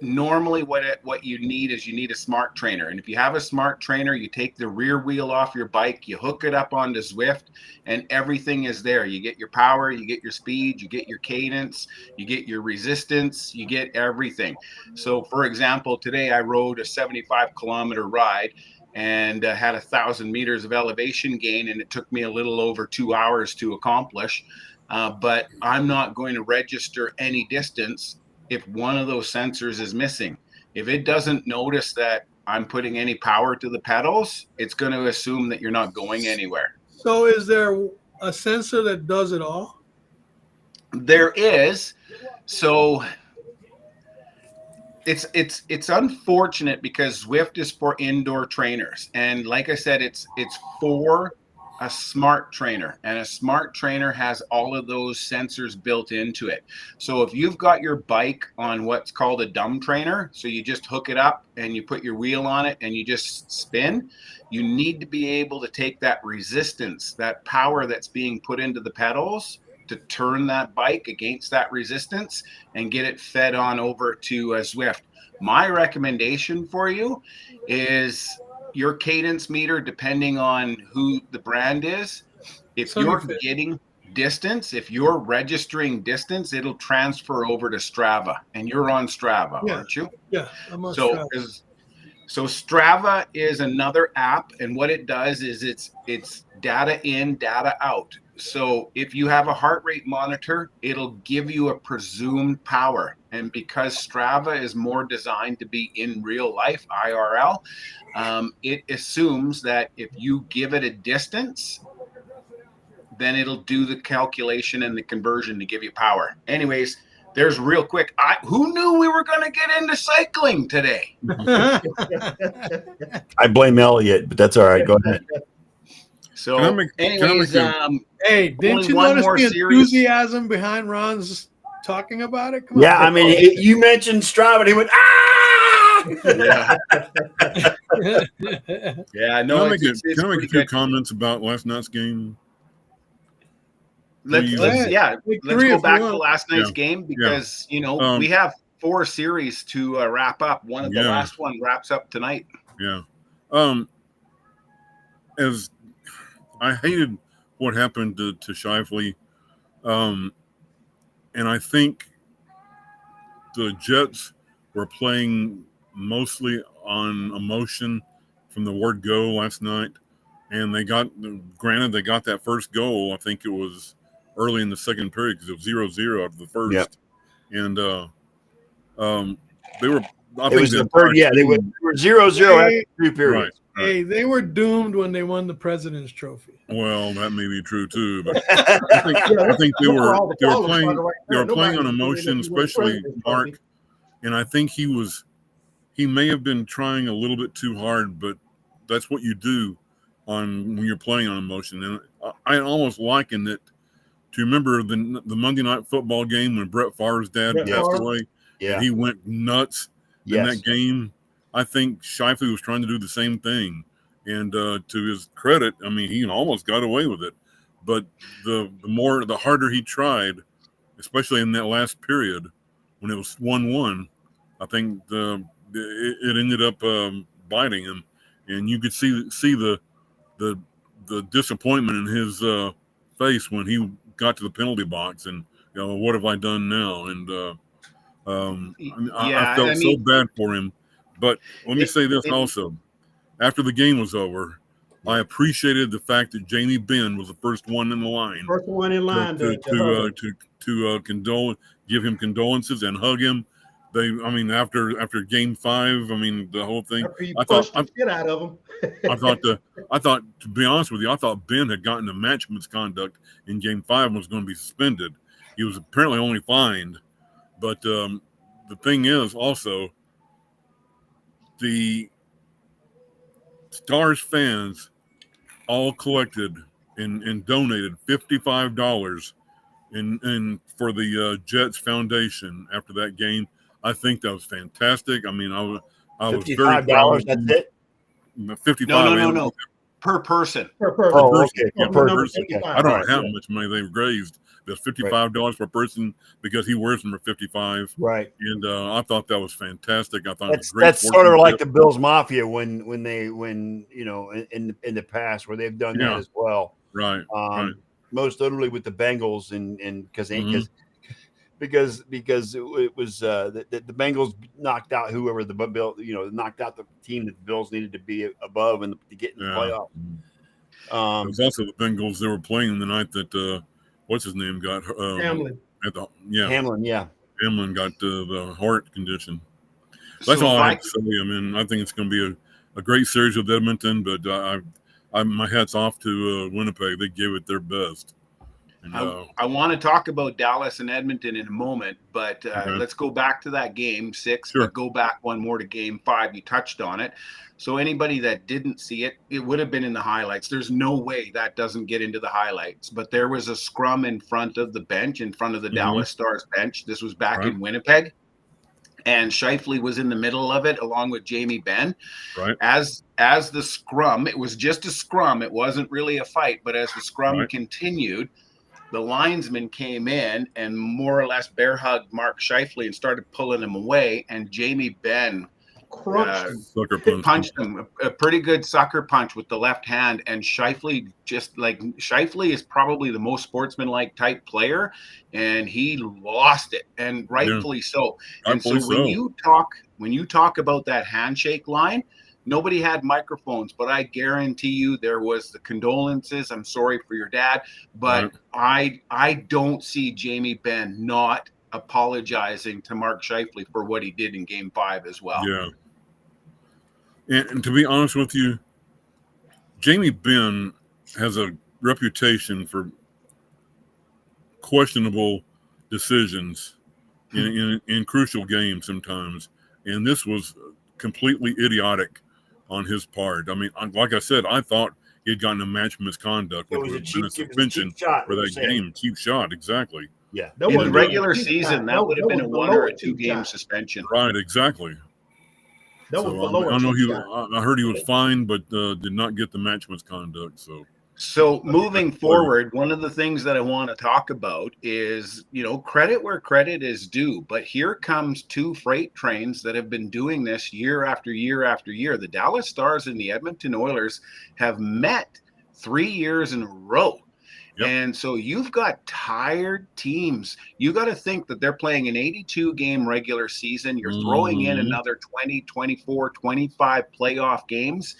normally what you need is you need a smart trainer. And if you have a smart trainer, you take the rear wheel off your bike, you hook it up onto Zwift, and everything is there. You get your power, you get your speed, you get your cadence, you get your resistance, you get everything. So for example, today I rode a 75-kilometer ride and had 1,000 meters of elevation gain, and it took me a little over 2 hours to accomplish. But I'm not going to register any distance if one of those sensors is missing. If it doesn't notice that I'm putting any power to the pedals, it's going to assume that you're not going anywhere. So is there a sensor that does it all? There is. So it's unfortunate because Zwift is for indoor trainers. And like I said, it's for a smart trainer, and a smart trainer has all of those sensors built into it. So if you've got your bike on what's called a dumb trainer, so you just hook it up and you put your wheel on it and you just spin, you need to be able to take that resistance, that power that's being put into the pedals, to turn that bike against that resistance and get it fed on over to Zwift. My recommendation for you is your cadence meter, depending on who the brand is. If you're getting distance, if you're registering distance, it'll transfer over to Strava, and you're on Strava, aren't you? Yeah, I'm on Strava. So Strava is another app, and what it does is it's data in, data out. So if you have a heart rate monitor, it'll give you a presumed power. And because Strava is more designed to be in real life, IRL, it assumes that if you give it a distance, then it'll do the calculation and the conversion to give you power. Anyways, there's real quick. Who knew we were going to get into cycling today? I blame Elliot, but that's all right. Go ahead. So, anyways, hey, didn't you notice the enthusiasm behind Ron's talking about it? Come on. Yeah, I mean, you mentioned Strava, and he went, ah! Yeah, no. Can I make a few comments about last night's game? Let's go back to last night's game because we have 4 series to wrap up. One of the last one wraps up tonight. Yeah. As I hated what happened to Shifley, and I think the Jets were playing mostly on emotion from the word go last night, and they got that first goal. I think it was early in the second period because it was 0-0 after the first. Yep. And they were. It was the third. Yeah, they were 0-0 after 3 periods. Right. Hey, they were doomed when they won the President's Trophy. Well, that may be true too, but I think they were playing on emotion, especially Mark. And I think he may have been trying a little bit too hard, but that's what you do when you're playing on emotion. And I almost liken it to, remember the Monday Night Football game when Brett Favre's dad passed away? Yeah. And he went nuts in that game. I think Shifley was trying to do the same thing. And to his credit, I mean, he almost got away with it. But the harder he tried, especially in that last period when it was 1-1, I think it ended up biting him. And you could see the disappointment in his face when he got to the penalty box and, what have I done now? And I felt so bad for him. But let me say this also. After the game was over, I appreciated the fact that Jamie Benn was the first one in the line. First one in line to condole, give him condolences and hug him. After game 5, the whole thing. I thought get out of him. I thought, to be honest with you, I thought Ben had gotten a match misconduct in game 5 and was going to be suspended. He was apparently only fined. But the thing is also, the Stars fans all collected and donated $55 for the Jets Foundation after that game. I think that was fantastic. I mean, I was very proud. $55. That's it. 55. No. per person. per person. Oh, person. okay. Yeah, Per per person. Okay. I don't All right, know how yeah. much money they've raised. There's $55 per person because he wears them for 55. Right. And I thought that was fantastic. I thought it was That's great. that's sort of like sportsmanship. the Bills Mafia when you know in the past where they've done that Yeah. as well. Right. Right. Most notably with the Bengals and because Mhm. because it was the Bengals knocked out whoever the Bill knocked out the team that the Bills needed to be above and to get in the Yeah. playoff. It was also the Bengals they were playing the night that what's his name got Hamlin. at the Hamlin, yeah. Hamlin got the heart condition. So That's all if I I have to say. I mean, I think it's going to be a great series with Edmonton, but my hat's off to Winnipeg. They gave it their best. And, I want to talk about Dallas and Edmonton in a moment, but Okay. let's go back to that game 6, Sure. but go back one more to game 5. You touched on it. So anybody that didn't see it, it would have been in the highlights. There's no way that doesn't get into the highlights, but there was a scrum in front of the bench, in front of the Mhm. Dallas Stars bench. This was back Right. in Winnipeg. And Scheifele was in the middle of it along with Jamie Benn. right. As the scrum, it was just a scrum. It wasn't really a fight, but as the scrum Right. continued, the linesman came in and more or less bear hugged Mark Scheifele and started pulling him away. And Jamie Benn Crunched him. Sucker punch. punched him a pretty good sucker punch with the left hand. And Scheifele Scheifele is probably the most sportsmanlike type player, and he lost it, and rightfully so. And so Rightfully when you talk about that handshake line, nobody had microphones, but I guarantee you there was the condolences. I'm sorry for your dad, but I don't see Jamie Benn not apologizing to Mark Scheifele for what he did in game 5 as well. Yeah. And to be honest with you, Jamie Benn has a reputation for questionable decisions in crucial games sometimes. And this was completely idiotic on his part. I mean, like I said, I thought he had gotten a match misconduct, It which was would a have cheap, been a it was a suspension cheap shot for you're that saying. game. Cheap shot, exactly. Yeah. That In wasn't the a regular cheap season, shot. that would have been a was 1 below or a a cheap 2-game shot. suspension. Right, exactly. That was So below I a know cheap he. shot. I heard he was fined, but did not get the match misconduct. So moving forward, one of the things that I want to talk about is, credit where credit is due. But here comes 2 freight trains that have been doing this year after year after year. The Dallas Stars and the Edmonton Oilers have met 3 years in a row. Yep. And so you've got tired teams. You got to think that they're playing an 82-game regular season. You're throwing in Mhm. another 20, 24, 25 playoff games.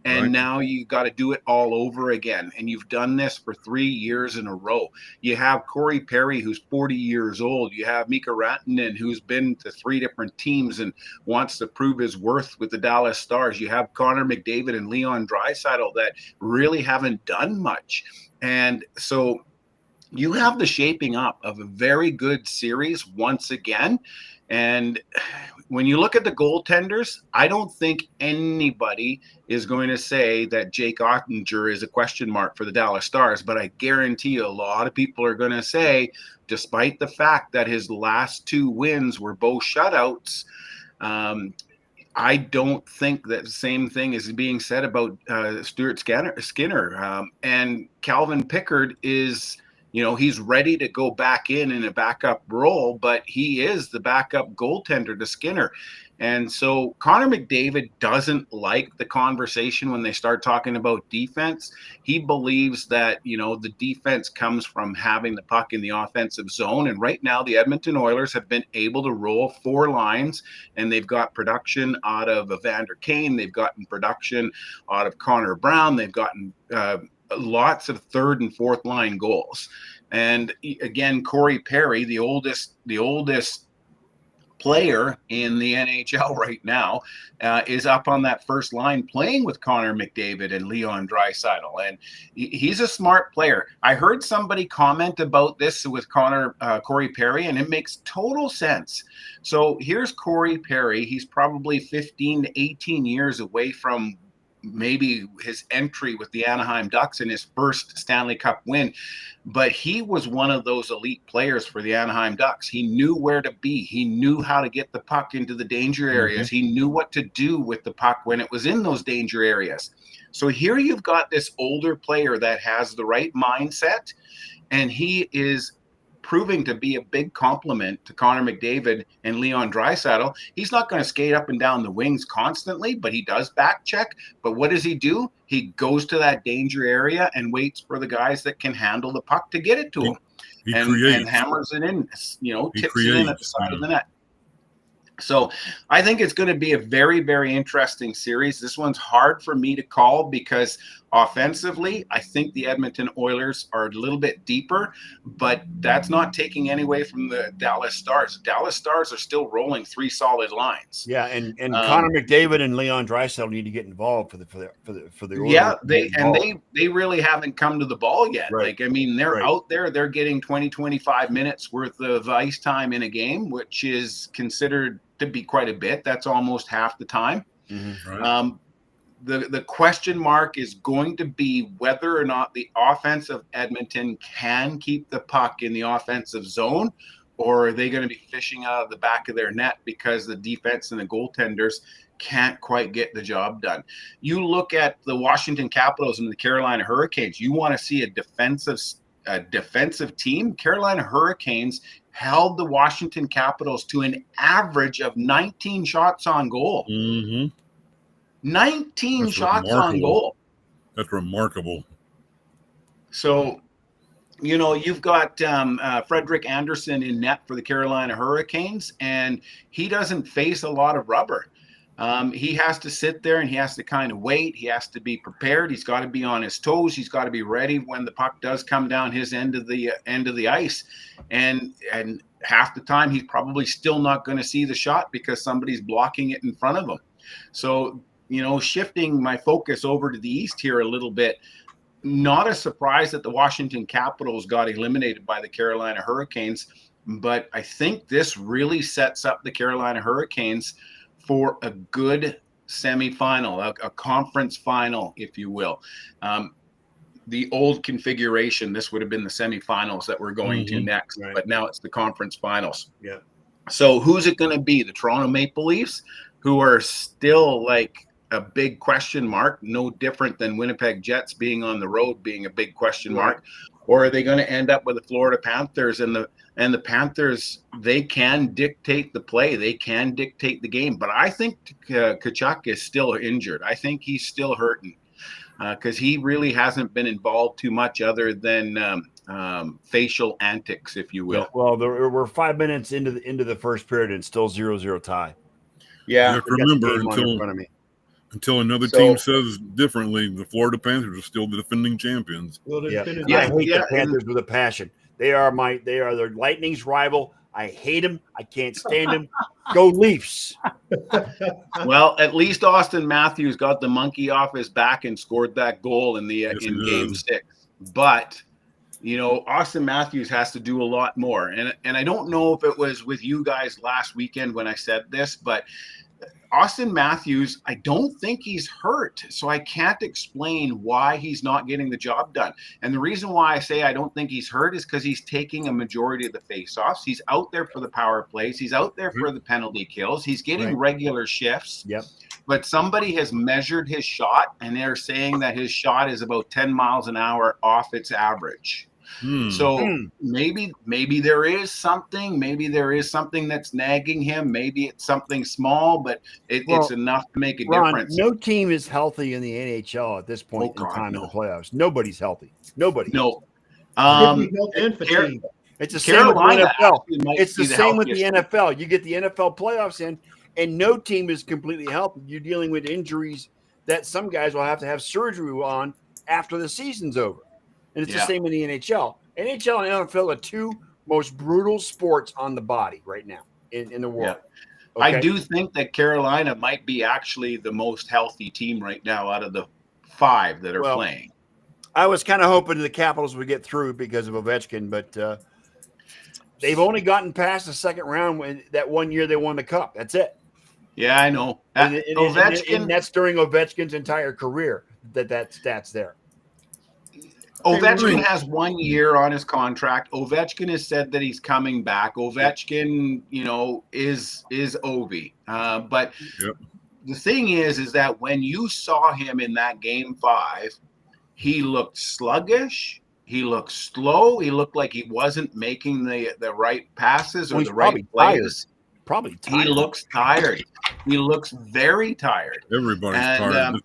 And Right. now you got to do it all over again. And you've done this for 3 years in a row. You have Corey Perry, who's 40 years old. You have Mika Rantanen, who's been to 3 different teams and wants to prove his worth with the Dallas Stars. You have Connor McDavid and Leon Draisaitl that really haven't done much. And so you have the shaping up of a very good series once again. And when you look at the goaltenders, I don't think anybody is going to say that Jake Ottinger is a question mark for the Dallas Stars, but I guarantee you a lot of people are going to say, despite the fact that his last 2 wins were both shutouts, I don't think that the same thing is being said about Stuart Skinner. And Calvin Pickard is, he's ready to go back in a backup role, but he is the backup goaltender to Skinner. And so Connor McDavid doesn't like the conversation when they start talking about defense. He believes that, the defense comes from having the puck in the offensive zone. And right now the Edmonton Oilers have been able to roll 4 lines, and they've got production out of Evander Kane. They've gotten production out of Connor Brown. They've gotten lots of 3rd and 4th line goals. And again, Corey Perry, the oldest player in the NHL right now, is up on that first line playing with Connor McDavid and Leon Draisaitl. And he's a smart player. I heard somebody comment about this with Corey Perry, and it makes total sense. So here's Corey Perry. He's probably 15 to 18 years away from maybe his entry with the Anaheim Ducks in his first Stanley Cup win. But he was one of those elite players for the Anaheim Ducks. He knew where to be. He knew how to get the puck into the danger areas. He knew what to do with the puck when it was in those danger areas. So here you've got this older player that has the right mindset, and he is proving to be a big compliment to Connor McDavid and Leon Draisaitl. He's not going to skate up and down the wings constantly, but he does back check. But what does he do? He goes to that danger area and waits for the guys that can handle the puck to get it to him. And hammers it in, tips it in at the side of the net. So I think it's going to be a very, very interesting series. This one's hard for me to call because offensively, I think the Edmonton Oilers are a little bit deeper, but that's not taking any away from the Dallas Stars. Dallas Stars are still rolling 3 solid lines. Yeah, and Connor McDavid and Leon Draisaitl need to get involved for the Oilers. Yeah, they really haven't come to the ball yet. Right. Like, I mean, they're out there, they're getting 20-25 minutes worth of ice time in a game, which is considered to be quite a bit. That's almost half the time. Mm-hmm. Right. The question mark is going to be whether or not the offense of Edmonton can keep the puck in the offensive zone, or are they going to be fishing out of the back of their net because the defense and the goaltenders can't quite get the job done. You look at the Washington Capitals and the Carolina Hurricanes, you want to see a defensive team. Carolina Hurricanes held the Washington Capitals to an average of 19 shots on goal. Mm-hmm. 19 That's shots remarkable. on goal. That's remarkable. So, you've got Frederick Anderson in net for the Carolina Hurricanes, and he doesn't face a lot of rubber. He has to sit there and he has to kind of wait. He has to be prepared. He's got to be on his toes. He's got to be ready when the puck does come down his end of the ice. And half the time he's probably still not going to see the shot because somebody's blocking it in front of him. So, shifting my focus over to the East here a little bit, not a surprise that the Washington Capitals got eliminated by the Carolina Hurricanes, but I think this really sets up the Carolina Hurricanes for a good semifinal, a conference final, if you will. The old configuration, this would have been the semifinals that we're going to next, right. But now it's the conference finals. Yeah. So who's it going to be? The Toronto Maple Leafs, who are still like a big question mark, no different than Winnipeg Jets being on the road being a big question mark, or are they going to end up with the Florida Panthers? And the Panthers, they can dictate the play, they can dictate the game, but I think Tkachuk is still injured. I think he's still hurting because he really hasn't been involved too much other than facial antics, if you will. Yeah, well, we're 5 minutes into the first period and still 0-0 tie. Yeah, You have to remember until another team says differently, the Florida Panthers are still the defending champions. I hate the Panthers with a passion. They are their Lightning's rival. I hate them. I can't stand them. Go Leafs. Well, at least Austin Matthews got the monkey off his back and scored that goal in Game 6. But Austin Matthews has to do a lot more. And I don't know if it was with you guys last weekend when I said this, but Austin Matthews, I don't think he's hurt. So I can't explain why he's not getting the job done. And the reason why I say I don't think he's hurt is because he's taking a majority of the faceoffs. He's out there for the power plays. He's out there for the penalty kills. He's getting regular shifts. Yep. But somebody has measured his shot, and they're saying that his shot is about 10 miles an hour off its average. So maybe there is something. Maybe there is something that's nagging him. Maybe it's something small, but it's enough to make a difference. No team is healthy in the NHL at this point in time in the playoffs. Nobody's healthy. Nobody. No. And fatigue. It's the same with the NFL. It's the same with the team. NFL. You get the NFL playoffs in, and no team is completely healthy. You're dealing with injuries that some guys will have to have surgery on after the season's over. And it's the same in the NHL. NHL and NFL are two most brutal sports on the body right now in the world. Yeah. Okay? I do think that Carolina might be actually the most healthy team right now out of the 5 that are playing. I was kind of hoping the Capitals would get through because of Ovechkin, but they've only gotten past the second round when that one year they won the Cup. That's it. Yeah, I know. Ovechkin, and that's during Ovechkin's entire career that stat's there. Ovechkin has 1 year on his contract. Ovechkin has said that he's coming back. Ovechkin, is Ovi. But the thing is that when you saw him in that game 5, he looked sluggish. He looked slow. He looked like he wasn't making the right passes or the right plays. Probably tired. He looks tired. He looks very tired. Everybody's And tired.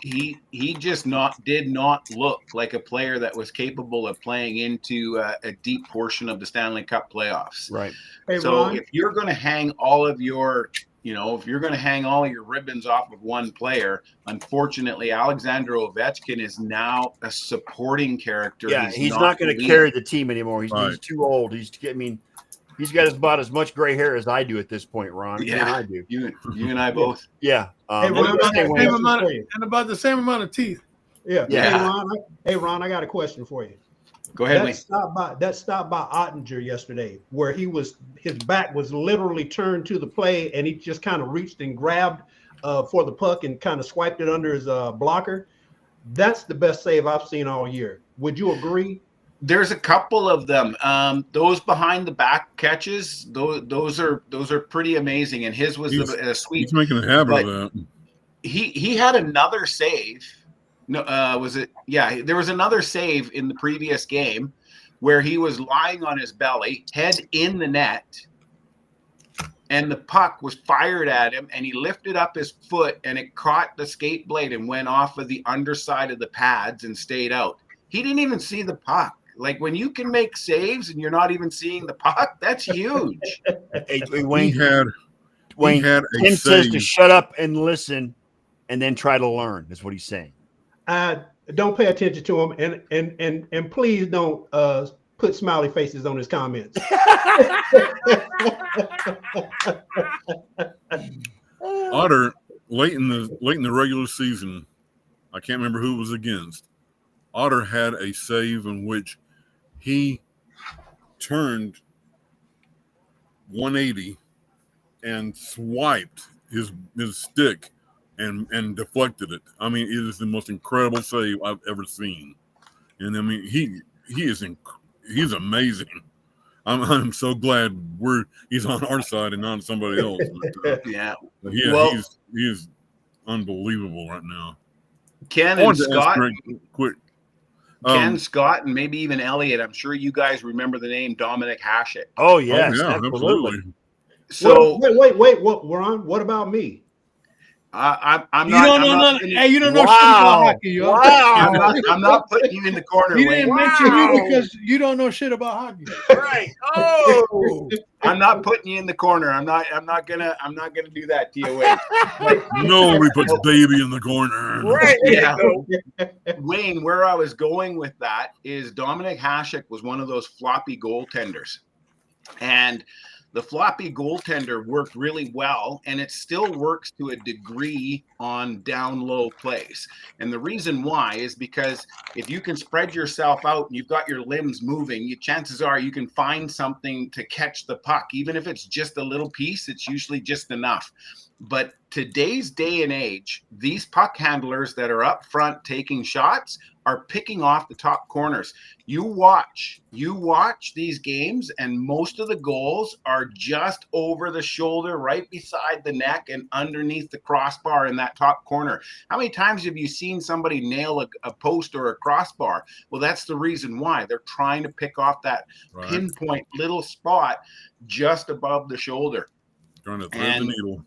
he just did not look like a player that was capable of playing into a deep portion of the Stanley Cup playoffs. Right. Hey, So Ron, if you're going to hang all of your, if you're going to hang all your ribbons off of one player, unfortunately, Alexander Ovechkin is now a supporting character. Yeah, he's not going to carry the team anymore. He's too old. He's got about as much gray hair as I do at this point, Ron. Yeah, I do. You and I both. Yeah. Hey, Ron, and about the same amount of teeth. yeah. Yeah. Hey, Ron, I got a question for you. Go ahead, Wayne. That stop by Ottinger yesterday, where his back was literally turned to the play, and he just kind of reached and grabbed for the puck and kind of swiped it under his blocker. That's the best save I've seen all year. Would you agree? There's a couple of them. Those behind the back catches, those are pretty amazing. And his was a sweet. He's making a habit of that. He had another save. No, was it? Yeah, there was another save in the previous game where he was lying on his belly, head in the net, and the puck was fired at him, and he lifted up his foot, and it caught the skate blade and went off of the underside of the pads and stayed out. He didn't even see the puck. Like, when you can make saves and you're not even seeing the puck, that's huge. Hey, Wayne, he had a Tim says save. to shut up and listen, and then try to learn. Is what he's saying. Don't pay attention to him, and please don't put smiley faces on his comments. Otter late in the regular season, I can't remember who it was against. Otter had a save in which he turned 180 and swiped his stick and deflected it. I mean, it is the most incredible save I've ever seen. And I mean, he's amazing. I'm so glad he's on our side and not somebody else. Yeah. Yeah, he's unbelievable right now. Ken and Scott. Quick. Ken, Scott, and maybe even Elliot. I'm sure you guys remember the name Dominic Hasek. Oh yes, yeah, absolutely. So wait. What, Ron? What about me? I'm You not. don't know nothing. Hey, you don't know shit about hockey, yo. Wow. I'm not putting you in the corner. He Wayne. didn't mention you because you don't know shit about hockey. Right. Oh. I'm not putting you in the corner. I'm not gonna do that to you, Wayne. Nobody puts baby in the corner. Right. Yeah. Wayne, where I was going with that is Dominic Hasek was one of those floppy goaltenders. And the floppy goaltender worked really well, and it still works to a degree on down low plays. And the reason why is because if you can spread yourself out and you've got your limbs moving, chances are you can find something to catch the puck. Even if it's just a little piece, it's usually just enough. But today's day and age, these puck handlers that are up front taking shots are picking off the top corners. You watch these games, and most of the goals are just over the shoulder, right beside the neck and underneath the crossbar in that top corner. How many times have you seen somebody nail a post or a crossbar? Well, that's the reason why. They're trying to pick off that pinpoint little spot just above the shoulder. Trying to thread the needle.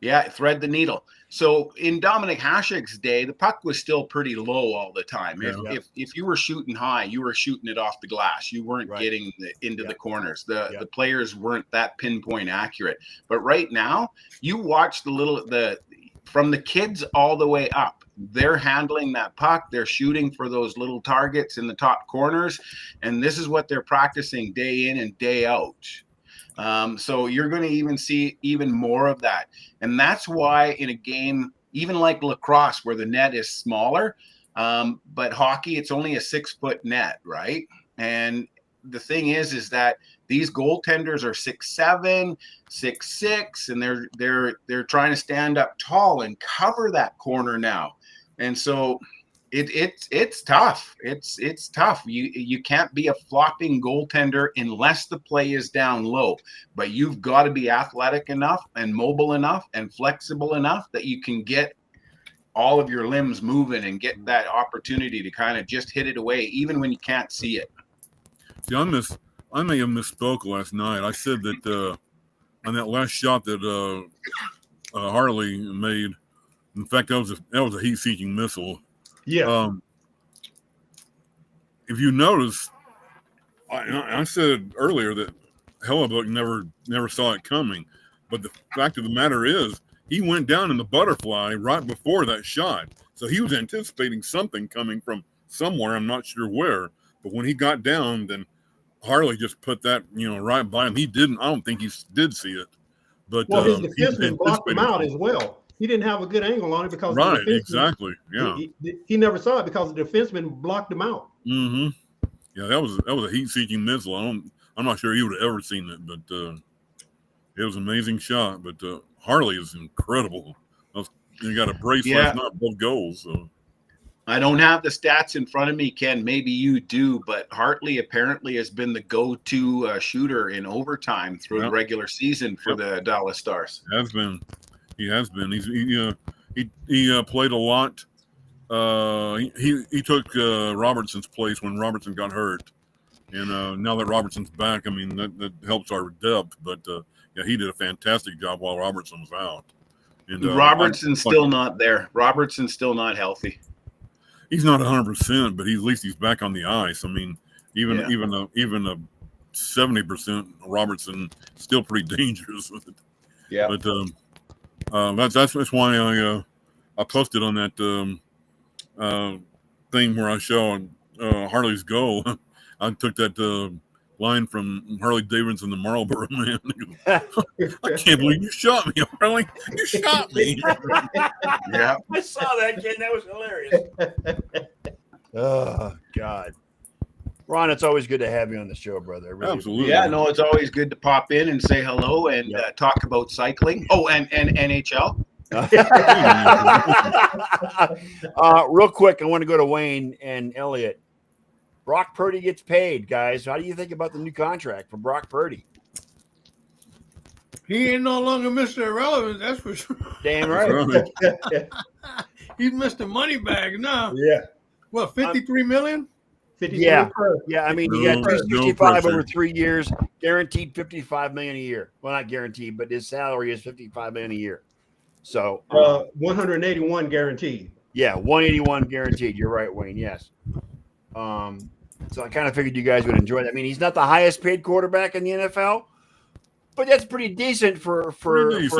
Yeah, thread the needle. So in Dominic Hasek's day, the puck was still pretty low all the time. Yeah. If you were shooting high, you were shooting it off the glass. You weren't getting into the corners. The players weren't that pinpoint accurate. But right now, you watch from the kids all the way up. They're handling that puck. They're shooting for those little targets in the top corners. And this is what they're practicing day in and day out. So you're going to even see even more of that. And that's why in a game, even like lacrosse, where the net is smaller, but hockey, it's only a 6-foot net, right? And the thing is that these goaltenders are 6'7", 6'6", and they're trying to stand up tall and cover that corner now. And so It's tough. It's tough. You can't be a flopping goaltender unless the play is down low. But you've got to be athletic enough and mobile enough and flexible enough that you can get all of your limbs moving and get that opportunity to kind of just hit it away, even when you can't see it. See, I may have misspoke last night. I said that on that last shot that Harley made, in fact, that was a heat-seeking missile. Yeah. If you notice, I said earlier that Hellebuck never saw it coming, but the fact of the matter is, he went down in the butterfly right before that shot, so he was anticipating something coming from somewhere. I'm not sure where, but when he got down, then Harley just put that right by him. He didn't. I don't think he did see it, but his defenseman blocked him out as well. He didn't have a good angle on it because exactly. Yeah, he never saw it because the defenseman blocked him out. Mm-hmm. Yeah, that was a heat-seeking missile. I'm not sure he would have ever seen it, but it was an amazing shot. But Harley is incredible. He got a brace last night, both goals. So. I don't have the stats in front of me, Ken. Maybe you do, but Hartley apparently has been the go-to shooter in overtime through the regular season for the Dallas Stars. He has been. He played a lot. He took Robertson's place when Robertson got hurt, and now that Robertson's back, I mean that helps our depth. But he did a fantastic job while Robertson was out. And Robertson's still not there. Robertson's still not healthy. He's not 100%, but at least he's back on the ice. I mean, even a 70% Robertson still pretty dangerous with it. Yeah. But that's why I posted on that thing where I show Harley's goal. I took that line from Harley Davidson, the Marlboro Man. I can't believe you shot me, Harley. You shot me. Yeah, I saw that, kid. That was hilarious. Oh God, Ron, it's always good to have you on the show, brother. Really Absolutely. Yeah, no, it's always good to pop in and say hello and talk about cycling. Oh, and NHL. Real quick, I want to go to Wayne and Elliot. Brock Purdy gets paid, guys. How do you think about the new contract for Brock Purdy? He ain't no longer Mr. Irrelevant, that's for sure. Damn right. He's Mr. Moneybags now. Yeah. What, 53 million? 53 Yeah. per. Yeah, I mean, he got 265 over 3 years, guaranteed $55 million a year. Well, not guaranteed, but his salary is $55 million a year. So 181 guaranteed. yeah, 181 guaranteed. You're right, Wayne. Yes. So I kind of figured you guys would enjoy that. I mean, he's not the highest paid quarterback in the NFL, but that's pretty decent for a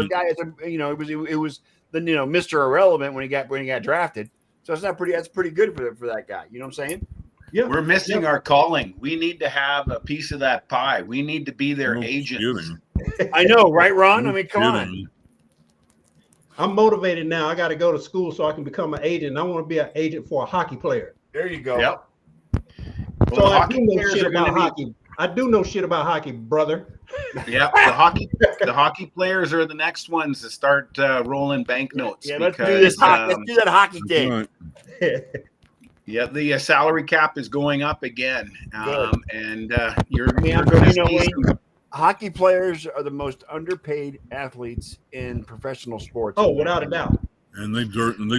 guy. It was the Mr. Irrelevant when he got drafted. So it's not pretty. That's pretty good for that guy. You know what I'm saying? Yeah, we're missing our calling. We need to have a piece of that pie. We need to be their agents. I know, right, Ron? I mean, come on. I'm motivated now. I got to go to school so I can become an agent. I want to be an agent for a hockey player. There you go. Yep. So I do know shit about hockey. I do know shit about hockey, brother. Yeah, the hockey players are the next ones to start rolling banknotes. Yeah, let's do this. Let's do that hockey thing. Yeah, the salary cap is going up again, and hockey players are the most underpaid athletes in professional sports. Oh, without a doubt. And they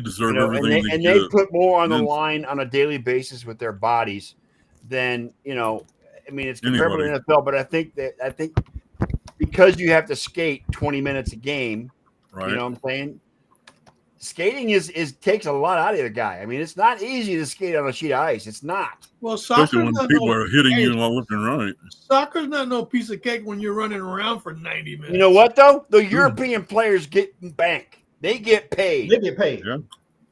deserve everything. And they put more on the line on a daily basis with their bodies than I mean, it's comparable to the NFL, but I think because you have to skate 20 minutes a game, right? You know what I'm saying? Skating is takes a lot out of the guy. I mean, it's not easy to skate on a sheet of ice. It's not. Well, especially when people are hitting you while looking right. Soccer's not no piece of cake when you're running around for 90 minutes. You know what though? The European players get bank. They get paid. They get paid. Yeah.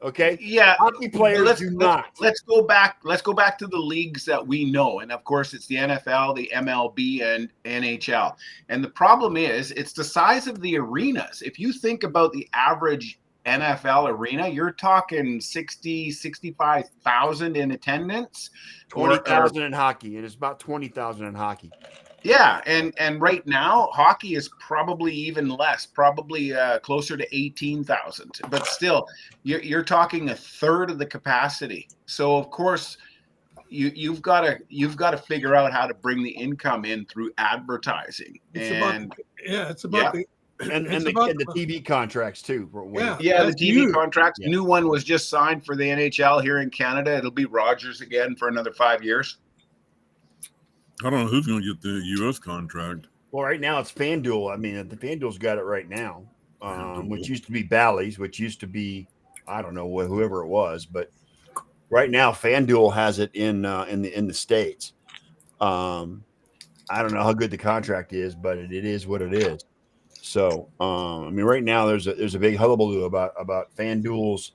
Okay. Yeah. Hockey players do not. Let's go back to the leagues that we know. And of course it's the NFL, the MLB, and NHL. And the problem is it's the size of the arenas. If you think about the average NFL arena, you're talking 65,000 in attendance. 20,000 in hockey. It is about 20,000 in hockey. Yeah, and right now hockey is probably even less, probably closer to 18,000. But still, you're talking a third of the capacity. So of course, you've got to figure out how to bring the income in through advertising. It's and about the and the TV contracts too. Yeah, the TV huge. contracts. Yeah. New one was just signed for the NHL here in Canada. It'll be Rogers again for another 5 years. I don't know who's going to get the U.S. contract. Well, right now it's FanDuel. I mean, the FanDuel's got it right now, which used to be Bally's, which used to be, I don't know, whoever it was, but right now FanDuel has it in the States. I don't know how good the contract is, but it is what it is. So, I mean, right now there's a big hullabaloo about FanDuel's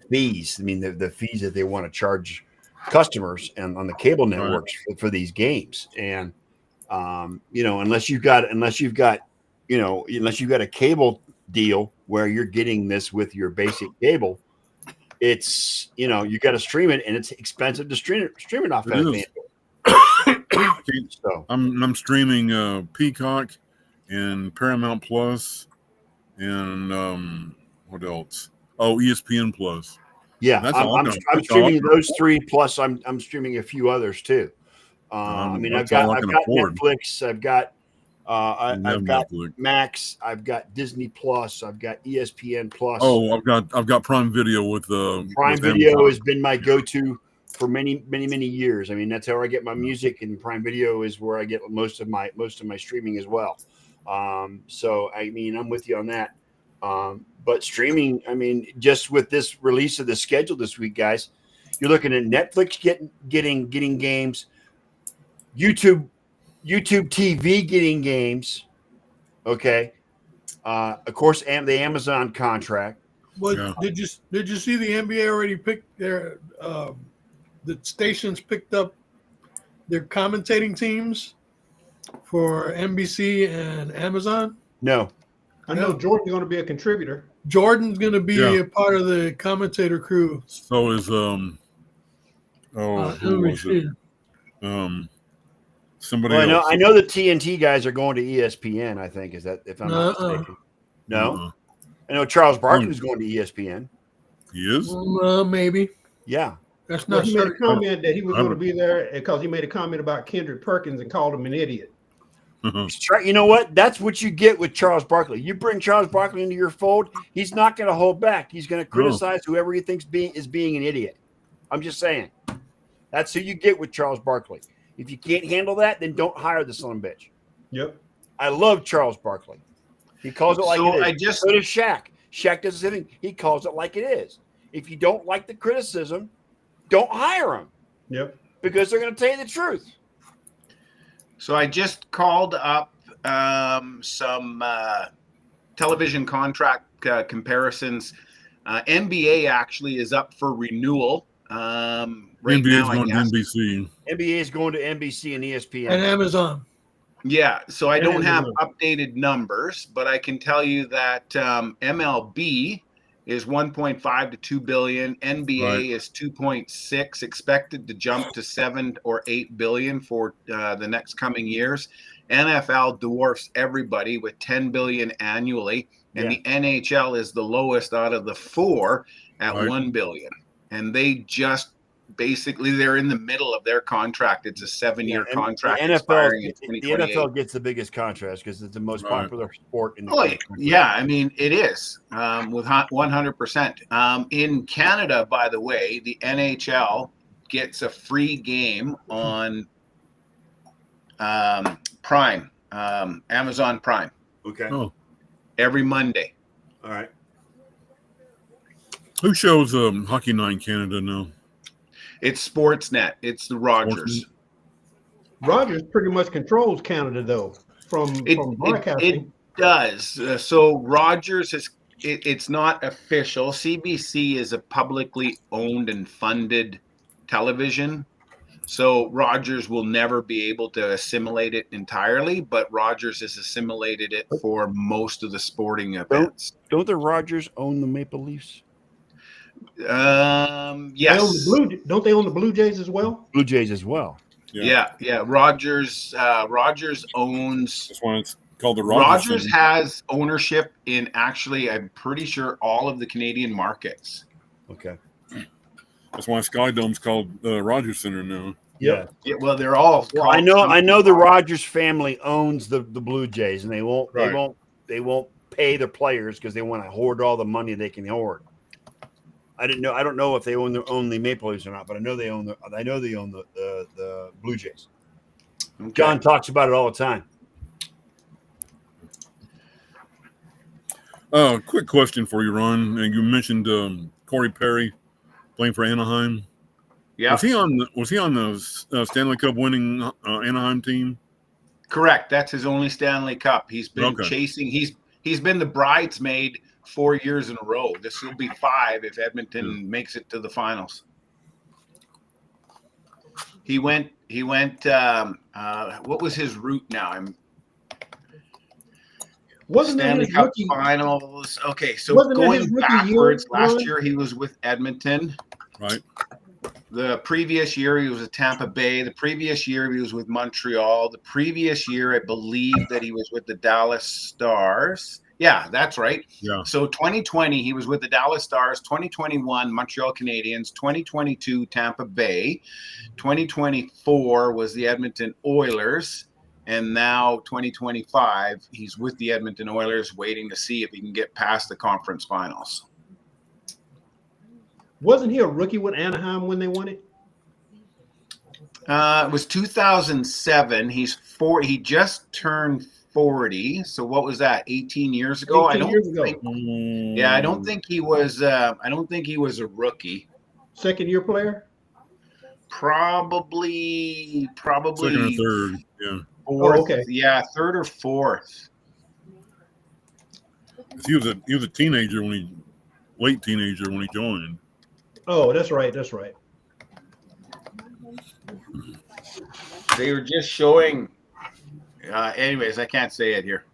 fees. I mean, the fees that they want to charge customers and on the cable networks for these games. And unless you've got a cable deal where you're getting this with your basic cable, it's you got to stream it, and it's expensive to stream it off of FanDuel. So I'm streaming Peacock and Paramount Plus and what else? Oh, ESPN Plus. Yeah, That's I'm streaming those three, plus I'm streaming a few others too. I mean, I've got Netflix, I've got Netflix. Max, I've got Disney Plus, I've got ESPN Plus. Oh, I've got Prime Video with Prime Video has been my go-to for many years. I mean, that's how I get my music, and Prime Video is where I get most of my streaming as well. So I mean, I'm with you on that. But streaming, I mean, just with this release of the schedule this week, guys, you're looking at Netflix getting games, YouTube TV getting games. Okay. Of course, and the Amazon contract. Well, yeah. Did you see the NBA already picked their the stations picked up their commentating teams for NBC and Amazon? No. I know Jordan's going to be a contributor. Jordan's going to be a part of the commentator crew. So is who was it? Somebody else. I know the TNT guys are going to ESPN. I think is that if I'm not mistaken. No, I know Charles Barkley's going to ESPN. He is. Maybe. Yeah, that's not. He made a comment that he was going to be there because he made a comment about Kendrick Perkins and called him an idiot. You know what? That's what you get with Charles Barkley. You bring Charles Barkley into your fold, he's not going to hold back. He's going to criticize whoever he thinks is being an idiot. I'm just saying. That's who you get with Charles Barkley. If you can't handle that, then don't hire the son of a bitch. Yep. I love Charles Barkley. He calls it like it is. So does Shaq. Shaq does the same thing. He calls it like it is. If you don't like the criticism, don't hire him. Yep. Because they're going to tell you the truth. So I just called up some television contract comparisons. NBA actually is up for renewal. NBA is going to NBC. NBA is going to NBC and ESPN. And Amazon. Yeah, so I don't have updated numbers, but I can tell you that MLB is 1.5 to 2 billion. NBA is 2.6, expected to jump to 7 or 8 billion for the next coming years. NFL dwarfs everybody with 10 billion annually, and the NHL is the lowest out of the four at 1 billion. And they just basically they're in the middle of their contract. It's a 7-year contract. The NFL gets the biggest contract because it's the most popular sport in the country. Yeah, I mean it is with 100%. In Canada, by the way, the NHL gets a free game on Prime, Amazon Prime. Okay. Oh. Every Monday. All right. Who shows Hockey Night in Canada now? It's Sportsnet. It's the Rogers. Rogers pretty much controls Canada, though, from broadcasting. It does. So Rogers is. It's not official. CBC is a publicly owned and funded television. So Rogers will never be able to assimilate it entirely, but Rogers has assimilated it for most of the sporting events. Don't the Rogers own the Maple Leafs? Yes. Don't they own the Blue Jays as well? Blue Jays as well. Yeah. Rogers owns. That's why it's called the Rogers. Rogers has ownership in actually, I'm pretty sure, all of the Canadian markets. Okay. That's why Sky Dome's called Rogers Center now. Yep. Yeah, well, they're all. Well, I know the Rogers family owns the Blue Jays, and they won't pay their players because they want to hoard all the money they can hoard. I don't know if they own the Maple Leafs or not, but I know they own the Blue Jays. Okay. John talks about it all the time. Quick question for you, Ron. And you mentioned Corey Perry playing for Anaheim. Yeah. Was he on the Stanley Cup winning Anaheim team? Correct. That's his only Stanley Cup. He's been chasing. He's been the bridesmaid 4 years in a row. This will be 5 if Edmonton makes it to the finals. He went. What was his route now? Wasn't Stanley that his Cup rookie finals. Okay, so Wasn't that going his rookie backwards, year, last Ron? year he was with Edmonton. Right. The previous year he was with Tampa Bay. The previous year he was with Montreal. The previous year I believe that he was with the Dallas Stars. Yeah, that's right. Yeah. So 2020 he was with the Dallas Stars. 2021 Montreal Canadiens. 2022 Tampa Bay. 2024 was the Edmonton Oilers. And now 2025 he's with the Edmonton Oilers, waiting to see if he can get past the conference finals. Wasn't he a rookie with Anaheim when they won it? It was 2007. He just turned 40. So what was that? 18 years ago? 18 years ago. I don't think he was. I don't think he was a rookie. Second year player? Probably Second or third. Yeah. Fourth. Oh, okay. Yeah, third or fourth. He was a teenager late teenager when he joined. Oh, that's right. That's right. They were just showing. Anyways, I can't say it here.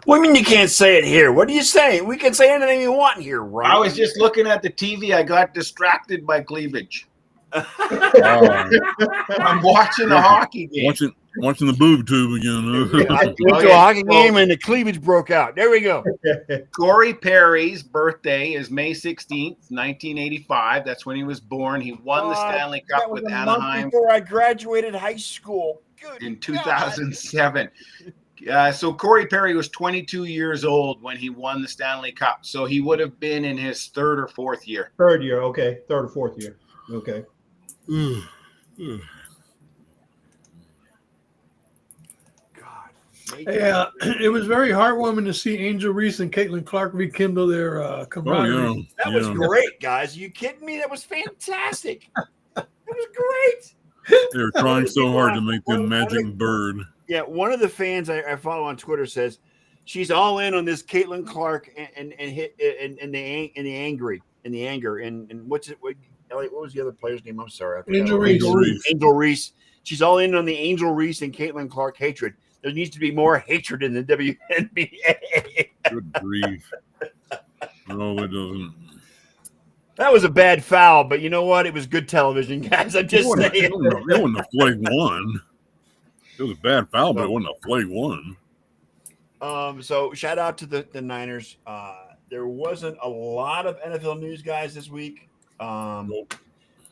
What do you mean you can't say it here? What are you saying? We can say anything you want here, right? I was just looking at the TV. I got distracted by cleavage. I'm watching the hockey game. Watching the boob tube again. I went to a hockey game and the cleavage broke out. There we go. Corey Perry's birthday is May 16th, 1985. That's when he was born. He won the Stanley Cup with Anaheim before I graduated high school. Good in 2007. So Corey Perry was 22 years old when he won the Stanley Cup. So he would have been in his third or fourth year. Third year, okay. Third or fourth year. Okay. Yeah, it was very heartwarming to see Angel Reese and Caitlin Clark rekindle their camaraderie. That was great, guys. Are you kidding me? That was fantastic. That was great. They were trying so hard to make them Magic Bird. Yeah, one of the fans I follow on Twitter says she's all in on this Caitlin Clark and the anger and what's it? Elliot, what was the other player's name? I'm sorry, Angel Reese. Angel Reese. She's all in on the Angel Reese and Caitlin Clark hatred. There needs to be more hatred in the WNBA. Good grief. No, it doesn't. That was a bad foul, but you know what? It was good television, guys. I'm just saying. It wasn't a flag one. It was a bad foul, but it wasn't a flag one. So shout out to the Niners. There wasn't a lot of NFL news, guys, this week.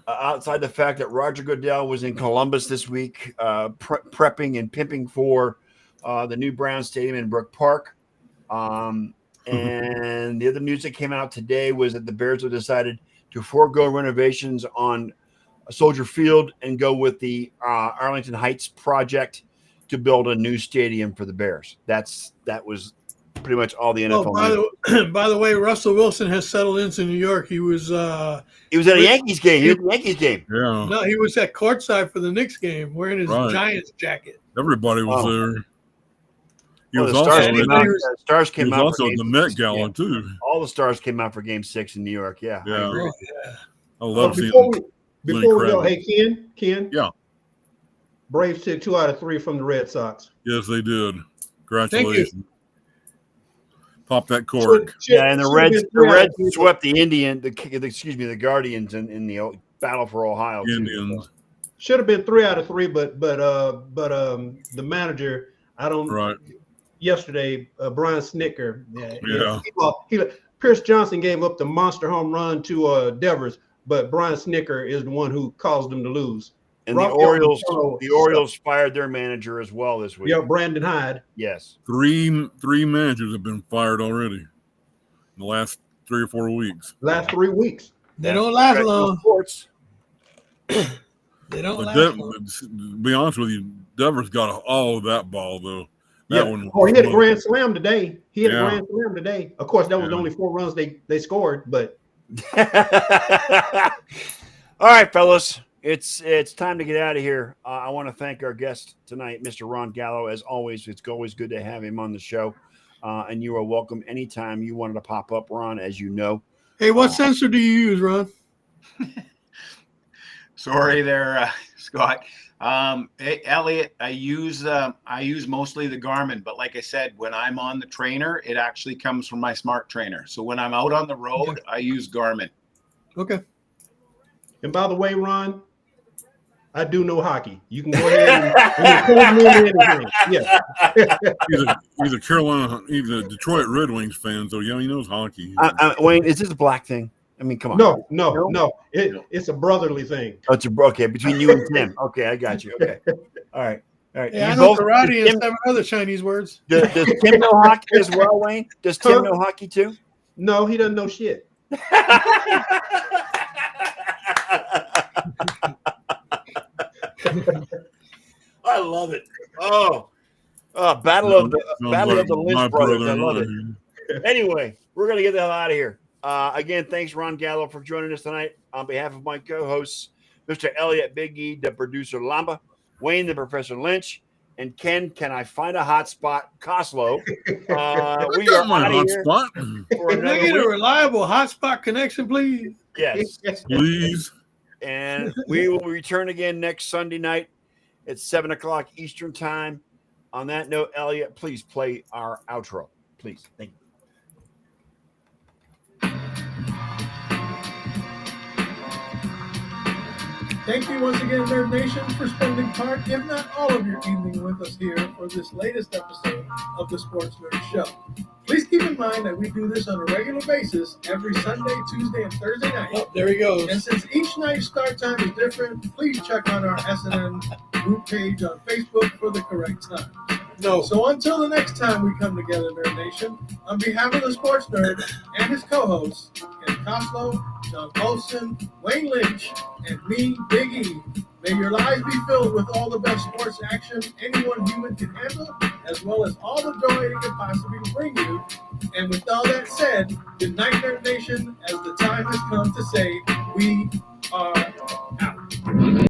Outside the fact that Roger Goodell was in Columbus this week, prepping and pimping for the new Brown Stadium in Brook Park. And the other news that came out today was that the Bears have decided to forego renovations on Soldier Field and go with the Arlington Heights project to build a new stadium for the Bears. That was pretty much all the NFL. By the way, Russell Wilson has settled into New York. He was at a Yankees game. He was at the Yankees game. Yeah. No, he was at courtside for the Knicks game, wearing his Giants jacket. Everybody was there. He was Stars came out. Also the Met Gala too. All the stars came out for Game 6 in New York. Yeah. I love seeing. Before we go, hey Ken. Yeah. Braves took 2 out of 3 from the Red Sox. Yes, they did. Congratulations. Pop that cork. And the Reds swept the Guardians in the battle for Ohio. Indians. Should have been 3 out of 3, but the manager, I don't. Right. Yesterday, Brian Snicker. Yeah. He Pierce Johnson gave up the monster home run to Devers, but Brian Snicker is the one who caused them to lose. And Rafael the Orioles fired their manager as well this week. Yeah, Brandon Hyde. Yes. Three managers have been fired already in the last 3 or 4 weeks. Last 3 weeks. They don't last long. Sports. They don't But last long. to be honest with you, Devers got all of that ball though. That one. Oh, he hit a grand slam today. Yeah. Of course, that was Yeah. only 4 runs they scored, but All right, fellas. It's time to get out of here. I want to thank our guest tonight, Mr. Ron Gallo. As always, it's always good to have him on the show. And you are welcome anytime you wanted to pop up, Ron, as you know. Hey, what sensor do you use, Ron? Sorry there, Scott. Hey, Elliot, I use mostly the Garmin, but like I said, when I'm on the trainer, it actually comes from my smart trainer. So when I'm out on the road, I use Garmin. Okay. and by the way, Ron, I do know hockey. You can go ahead and call me in anything. Yeah. He's a Detroit Red Wings fan, so yeah, he knows hockey. Wayne, is this a black thing? I mean, come on. No. It's a brotherly thing. Oh, it's okay between you and Tim. Okay, I got you. Okay. All right. Yeah, I You know both- karate does and 7 other Chinese words. Does Tim know hockey as well, Wayne? Does Tim know hockey too? No, he doesn't know shit. I love it. Oh, battle of the My Lynch brothers. I love brother. it. Anyway, we're gonna get the hell out of here. Again, thanks Ron Gallo for joining us tonight. On behalf of my co-hosts, Mr. Elliot Big E, the producer Lamba, Wayne the Professor Lynch, and Ken. Can I find a hot spot? Coslow. We are My out hot of here spot, for Can I another get a week. reliable hotspot connection, please? Yes, please. and we will return again next Sunday night at 7:00 Eastern time. On that note, Elliot, please play our outro, please. Thank you. Thank you once again, Nerd Nation, for spending part, if not all of your evening with us here for this latest episode of the Sports Nerd Show. Please keep in mind that we do this on a regular basis every Sunday, Tuesday, and Thursday night. Oh, there he goes. And since each night's start time is different, please check out our SNN group page on Facebook for the correct time. No. So until the next time we come together, Nerd Nation, on behalf of the Sports Nerd and his co-hosts, Ken Coslow, John Olson, Wayne Lynch, and me, Big E, may your lives be filled with all the best sports action anyone human can handle, as well as all the joy it can possibly bring you. And with all that said, good night, Nerd Nation, as the time has come to say, we